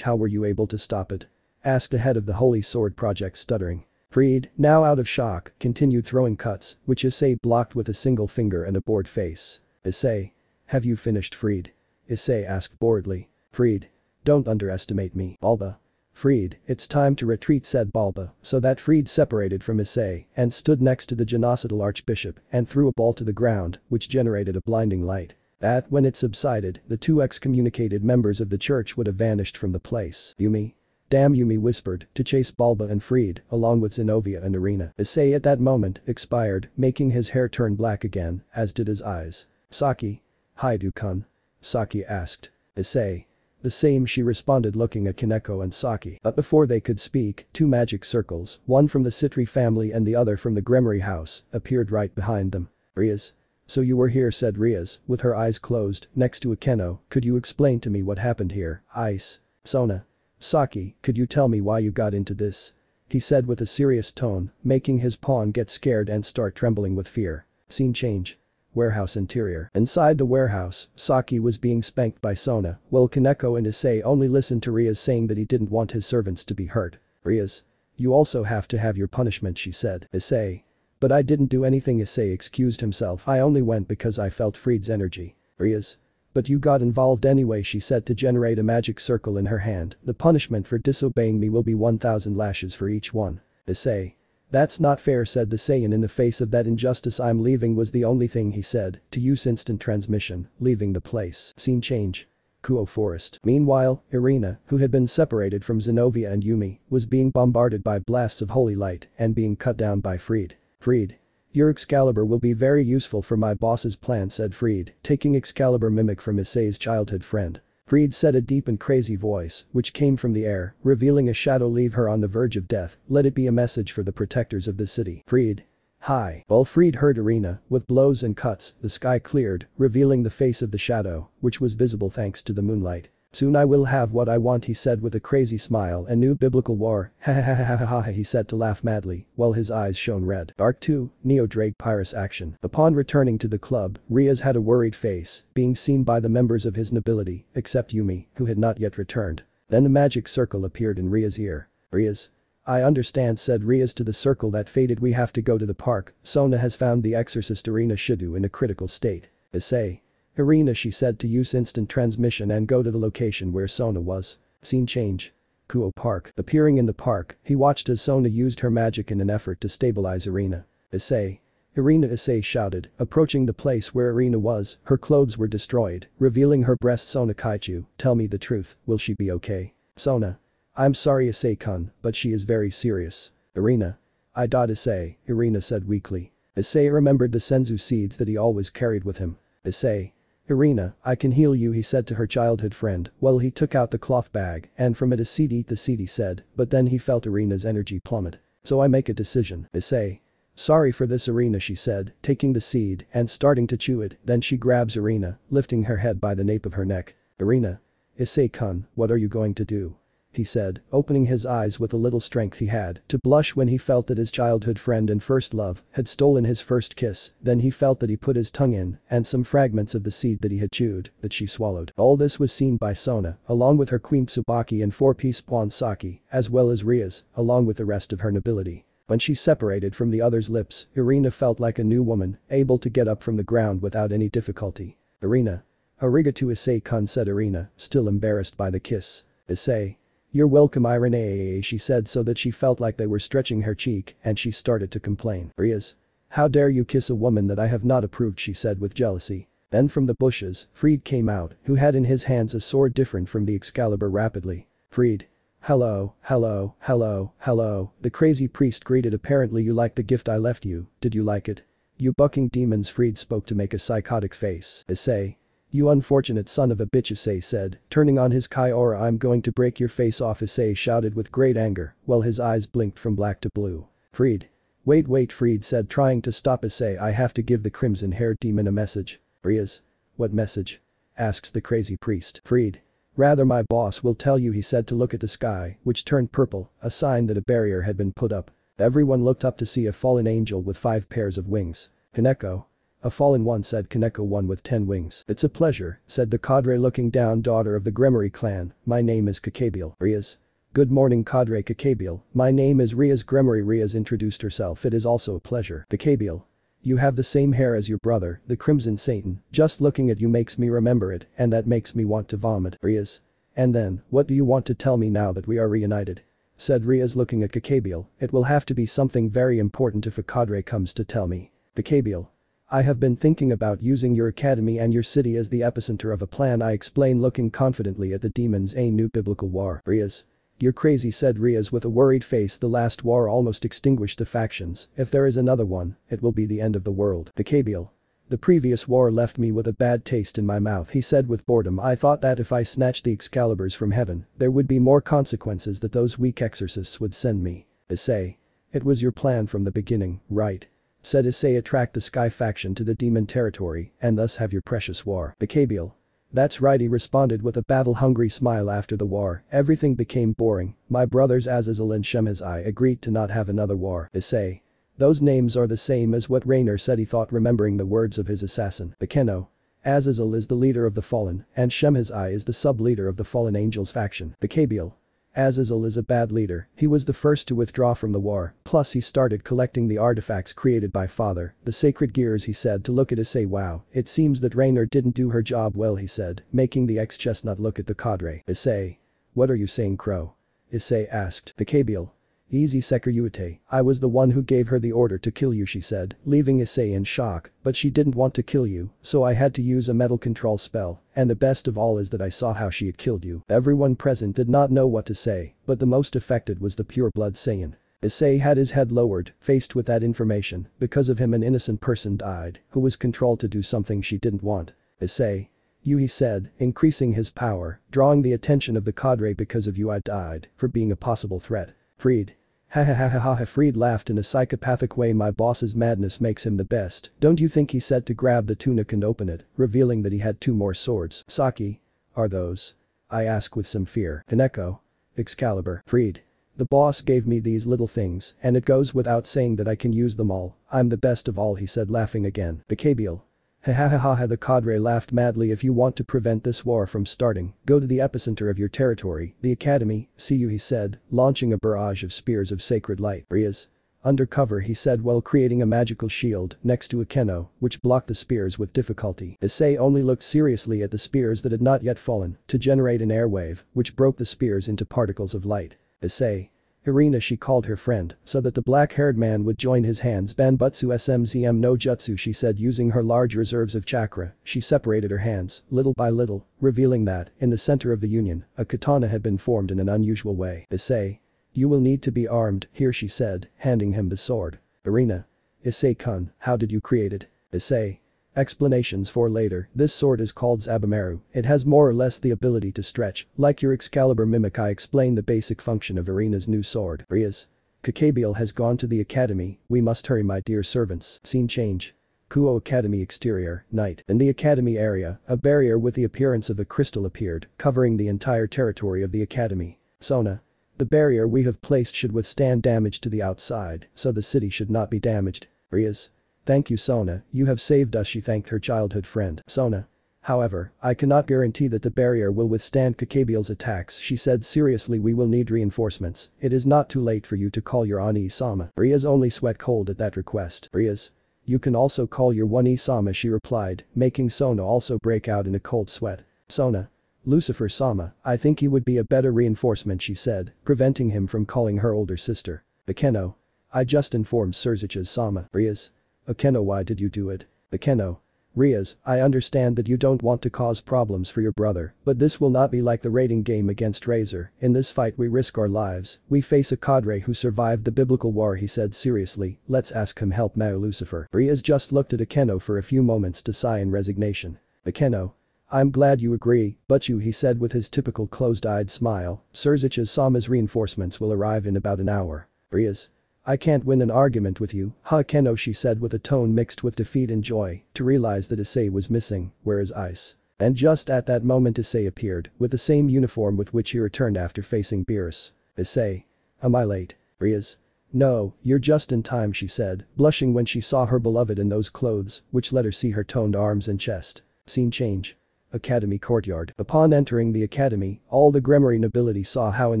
How were you able to stop it?" asked the head of the Holy Sword Project, stuttering. Freed, now out of shock, continued throwing cuts, which Issei blocked with a single finger and a bored face. "Issei. Have you finished, Freed?" Issei asked boredly. Freed. "Don't underestimate me, Balba." Freed, "It's time to retreat," said Balba, so that Freed separated from Issei and stood next to the genocidal archbishop and threw a ball to the ground, which generated a blinding light. That, when it subsided, the two excommunicated members of the church would have vanished from the place. "Yumi. Damn," Yumi whispered, to chase Balba and Freed, along with Zenobia and Irina. Issei at that moment expired, making his hair turn black again, as did his eyes. "Saki. Haidu-kun?" Saki asked. "Issei. The same," she responded, looking at Kaneko and Saki. But before they could speak, two magic circles, one from the Citri family and the other from the Gremory house, appeared right behind them. "Riaz. So you were here," said Riaz, with her eyes closed, next to Akeno. "Could you explain to me what happened here?" Ice. Sona. "Saki, could you tell me why you got into this?" he said with a serious tone, making his pawn get scared and start trembling with fear. Scene change. Warehouse interior. Inside the warehouse, Saki was being spanked by Sona, while Kaneko and Issei only listened to Riaz saying that he didn't want his servants to be hurt. "Riaz. You also have to have your punishment," she said. Issei. "But I didn't do anything." Issei excused himself. "I only went because I felt Freed's energy." Riaz. "But you got involved anyway," she said to generate a magic circle in her hand. "The punishment for disobeying me will be 1,000 lashes for each one." Issei. "That's not fair," said the Saiyan. "In the face of that injustice, I'm leaving," was the only thing he said, to use instant transmission, leaving the place. Scene change. Kuo Forest. Meanwhile, Irina, who had been separated from Zenobia and Yumi, was being bombarded by blasts of holy light and being cut down by Freed. Freed. "Your Excalibur will be very useful for my boss's plan," said Freed, taking Excalibur mimic from Issei's childhood friend. Freed said a deep and crazy voice, which came from the air, revealing a shadow. "Leave her on the verge of death, let it be a message for the protectors of the city." Freed. "Hi." While Freed heard Irina, with blows and cuts, the sky cleared, revealing the face of the shadow, which was visible thanks to the moonlight. "Soon I will have what I want," he said with a crazy smile. "A new biblical war, ha ha ha ha ha ha," he said to laugh madly, while his eyes shone red. Arc 2, Neo Drake Pyrus action. Upon returning to the club, Riaz had a worried face, being seen by the members of his nobility, except Yumi, who had not yet returned. Then a magic circle appeared in Riaz's ear. "Riaz. I understand," said Riaz to the circle that faded. "We have to go to the park. Sona has found the exorcist Irina Shidu in a critical state." Issei. "Irina," she said to use instant transmission and go to the location where Sona was. Scene change. Kuo Park. Appearing in the park, he watched as Sona used her magic in an effort to stabilize Irina. "Issei. Irina," Issei shouted, approaching the place where Irina was. Her clothes were destroyed, revealing her breasts. "Sona Kaichu, tell me the truth, will she be okay?" Sona. I'm sorry Issei-kun, but she is very serious. Irina. I dot Issei, Irina said weakly. Issei remembered the senzu seeds that he always carried with him. Issei. Irina, I can heal you he said to her childhood friend. Well he took out the cloth bag and from it a seed eat the seed he said, but then he felt Irina's energy plummet. So I make a decision. Issei. Sorry for this Irina she said, taking the seed and starting to chew it, then she grabs Irina, lifting her head by the nape of her neck. Irina. Issei-kun, what are you going to do? He said, opening his eyes with a little strength he had to blush when he felt that his childhood friend and first love had stolen his first kiss, then he felt that he put his tongue in and some fragments of the seed that he had chewed, that she swallowed. All this was seen by Sona, along with her queen Tsubaki and four-piece pawn Saki, as well as Ria's, along with the rest of her nobility. When she separated from the other's lips, Irina felt like a new woman, able to get up from the ground without any difficulty. Irina. Arigato Issei-kun said Irina, still embarrassed by the kiss. Issei. You're welcome Irina she said so that she felt like they were stretching her cheek and she started to complain. Rias. How dare you kiss a woman that I have not approved she said with jealousy. Then from the bushes, Fried came out, who had in his hands a sword different from the Excalibur rapidly. Fried. Hello, hello, hello, hello, the crazy priest greeted apparently you liked the gift I left you, did you like it? You bucking demons Fried spoke to make a psychotic face. Issei. You unfortunate son of a bitch Issei said, turning on his Kai aura I'm going to break your face off Issei shouted with great anger, while his eyes blinked from black to blue. Fried. Wait Fried said trying to stop Issei I have to give the crimson-haired demon a message. Rias. What message? Asks the crazy priest. Fried. Rather my boss will tell you he said to look at the sky, which turned purple, a sign that a barrier had been put up. Everyone looked up to see a fallen angel with 5 pairs of wings. Kaneko. A fallen one said Kaneko one with 10 wings. It's a pleasure, said the cadre looking down daughter of the Gremory clan, my name is Kakabiel. Rias. Good morning cadre Kakabiel, my name is Rias Gremory Rias introduced herself it is also a pleasure. Kakabiel. You have the same hair as your brother, the Crimson Satan, just looking at you makes me remember it and that makes me want to vomit. Rias. And then, what do you want to tell me now that we are reunited? Said Rias looking at Kakabiel, it will have to be something very important if a cadre comes to tell me. Kakabiel. I have been thinking about using your academy and your city as the epicenter of a plan I explain looking confidently at the demons a new biblical war. Rias. You're crazy said Rias with a worried face the last war almost extinguished the factions, if there is another one, it will be the end of the world. Kakabiel. The previous war left me with a bad taste in my mouth he said with boredom I thought that if I snatched the Excaliburs from heaven, there would be more consequences that those weak exorcists would send me. Issei. It was your plan from the beginning, right? Said Issei attract the Sky faction to the demon territory and thus have your precious war. Kakabiel. That's right he responded with a battle-hungry smile after the war, everything became boring, my brothers Azazel and Shemhazai agreed to not have another war. Issei. Those names are the same as what Rainer said he thought remembering the words of his assassin. Bekeno. Azazel is the leader of the fallen and Shemhazai is the sub-leader of the fallen angels faction. Kakabiel. Azazel is a bad leader, he was the first to withdraw from the war, plus he started collecting the artifacts created by father, the sacred gears he said to look at Issei wow, it seems that Rainer didn't do her job well he said, making the ex-chestnut look at the cadre. Issei. What are you saying Crow? Issei asked. Kakabiel. Easy Sekiryuite, I was the one who gave her the order to kill you she said, leaving Issei in shock, but she didn't want to kill you, so I had to use a metal control spell, and the best of all is that I saw how she had killed you. Everyone present did not know what to say, but the most affected was the pure-blood Saiyan. Issei had his head lowered, faced with that information, because of him an innocent person died, who was controlled to do something she didn't want. Issei. You he said, increasing his power, drawing the attention of the cadre because of you I died, for being a possible threat. Fried. Ha ha ha ha ha Fried laughed in a psychopathic way my boss's madness makes him the best, don't you think he said to grab the tunic and open it, revealing that he had 2 more swords. Saki. Are those? I ask with some fear. Kaneko. Excalibur. Fried. The boss gave me these little things, and it goes without saying that I can use them all, I'm the best of all he said laughing again. Kakabiel. Ha ha ha ha the cadre laughed madly if you want to prevent this war from starting, go to the epicenter of your territory, the academy, see you he said, launching a barrage of spears of sacred light. Rias. Undercover he said while creating a magical shield next to a Keno, which blocked the spears with difficulty. Issei only looked seriously at the spears that had not yet fallen, to generate an airwave, which broke the spears into particles of light. Issei. Irina, she called her friend, so that the black-haired man would join his hands. Banbutsu SMZM no jutsu, she said, using her large reserves of chakra. She separated her hands, little by little, revealing that, in the center of the union, a katana had been formed in an unusual way. Issei. You will need to be armed, here, she said, handing him the sword. Irina. Issei-kun, how did you create it? Issei. Explanations for later. This sword is called Zabumaru. It has more or less the ability to stretch, like your Excalibur mimic. I explained the basic function of Irina's new sword. Rias. Kakabiel has gone to the academy, we must hurry, my dear servants. Scene change. Kuo Academy exterior, night. In the academy area, a barrier with the appearance of a crystal appeared, covering the entire territory of the academy. Sona. The barrier we have placed should withstand damage to the outside, so the city should not be damaged. Rias. Thank you, Sona, you have saved us, she thanked her childhood friend. Sona. However, I cannot guarantee that the barrier will withstand Kakabiel's attacks, she said seriously. We will need reinforcements. It is not too late for you to call your Ani-sama. Rias only sweat cold at that request. Rias. You can also call your One-sama, she replied, making Sona also break out in a cold sweat. Sona. Lucifer-sama, I think he would be a better reinforcement, she said, preventing him from calling her older sister. Akeno. I just informed Surziches-sama. Rias. Akeno, why did you do it? Akeno. Rias, I understand that you don't want to cause problems for your brother, but this will not be like the raiding game against Razor. In this fight we risk our lives. We face a cadre who survived the biblical war, he said seriously. Let's ask him help Mao Lucifer. Rias just looked at Akeno for a few moments to sigh in resignation. Akeno. I'm glad you agree, but he said with his typical closed-eyed smile. Surziches-sama's reinforcements will arrive in about an hour. Rias. I can't win an argument with you, Keno, she said with a tone mixed with defeat and joy, to realize that Issei was missing. Where is Ice? And just at that moment Issei appeared, with the same uniform with which he returned after facing Beerus. Issei. Am I late? Rias. No, you're just in time, she said, blushing when she saw her beloved in those clothes, which let her see her toned arms and chest. Scene change. Academy courtyard. Upon entering the academy, all the Gremory nobility saw how in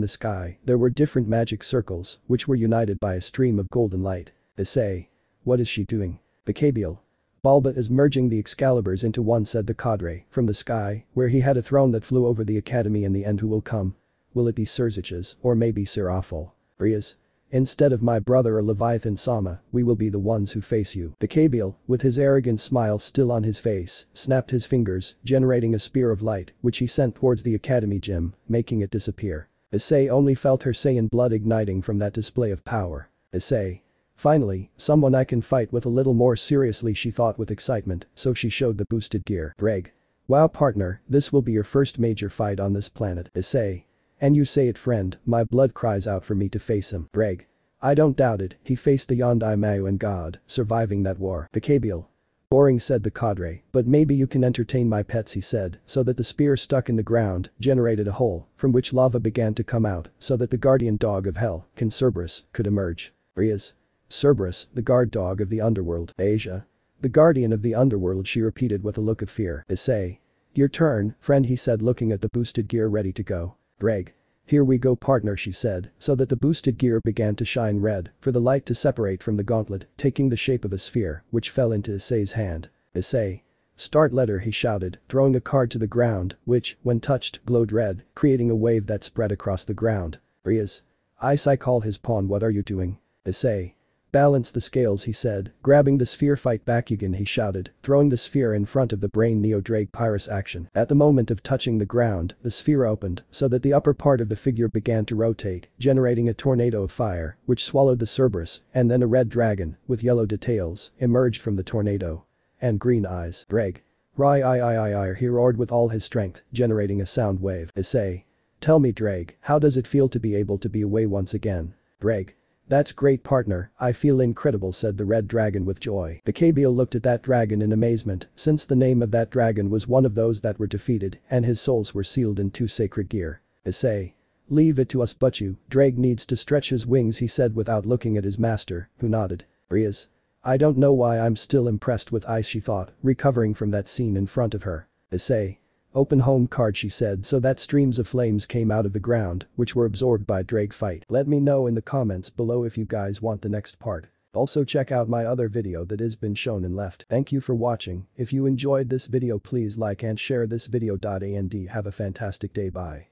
the sky there were different magic circles which were united by a stream of golden light. Issei. What is she doing? Bakabiel. Balba is merging the Excaliburs into one, said the cadre. From the sky, where he had a throne that flew over the academy in the end, who will come? Will it be Surziches or maybe Seraphol? Rias. Instead of my brother or Leviathan-sama, we will be the ones who face you. Bakabiel, with his arrogant smile still on his face, snapped his fingers, generating a spear of light, which he sent towards the academy gym, making it disappear. Issei only felt her Saiyan blood igniting from that display of power. Issei. Finally, someone I can fight with a little more seriously, she thought with excitement, so she showed the boosted gear. Greg. Wow, partner, this will be your first major fight on this planet. Issei. And you say it, friend, my blood cries out for me to face him. Greg. I don't doubt it, he faced the Yondai Mayu and God, surviving that war. Bakabiel. Boring, said the cadre, but maybe you can entertain my pets, he said, so that the spear stuck in the ground generated a hole, from which lava began to come out, so that the guardian dog of hell, Cerberus, could emerge. Rias. Cerberus, the guard dog of the underworld. Asia. The guardian of the underworld, she repeated with a look of fear. Issei. Your turn, friend, he said, looking at the boosted gear ready to go. Greg. Here we go, partner, she said, so that the boosted gear began to shine red, for the light to separate from the gauntlet, taking the shape of a sphere, which fell into Issei's hand. Issei. Start letter, he shouted, throwing a card to the ground, which, when touched, glowed red, creating a wave that spread across the ground. Rias. I call his pawn, what are you doing? Issei. Balance the scales, he said, grabbing the sphere. Fight Bakugan, he shouted, throwing the sphere in front of the brain Neo Drake Pyrus action. At the moment of touching the ground, the sphere opened, so that the upper part of the figure began to rotate, generating a tornado of fire, which swallowed the Cerberus, and then a red dragon, with yellow details, emerged from the tornado. And green eyes. Greg. Rai, he roared with all his strength, generating a sound wave. Issei. Tell me, Drake, how does it feel to be able to be away once again? Greg. That's great, partner, I feel incredible, said the red dragon with joy. Bakabiel looked at that dragon in amazement, since the name of that dragon was one of those that were defeated, and his souls were sealed in 2 sacred gear. Issei. Leave it to us, but Drake needs to stretch his wings, he said without looking at his master, who nodded. Rias. I don't know why I'm still impressed with Ice, she thought, recovering from that scene in front of her. Issei. Open home card, she said, so that streams of flames came out of the ground, which were absorbed by Drake fight. Let me know in the comments below if you guys want the next part. Also check out my other video that has been shown in left. Thank you for watching. If you enjoyed this video, please like and share this video. And have a fantastic day. Bye.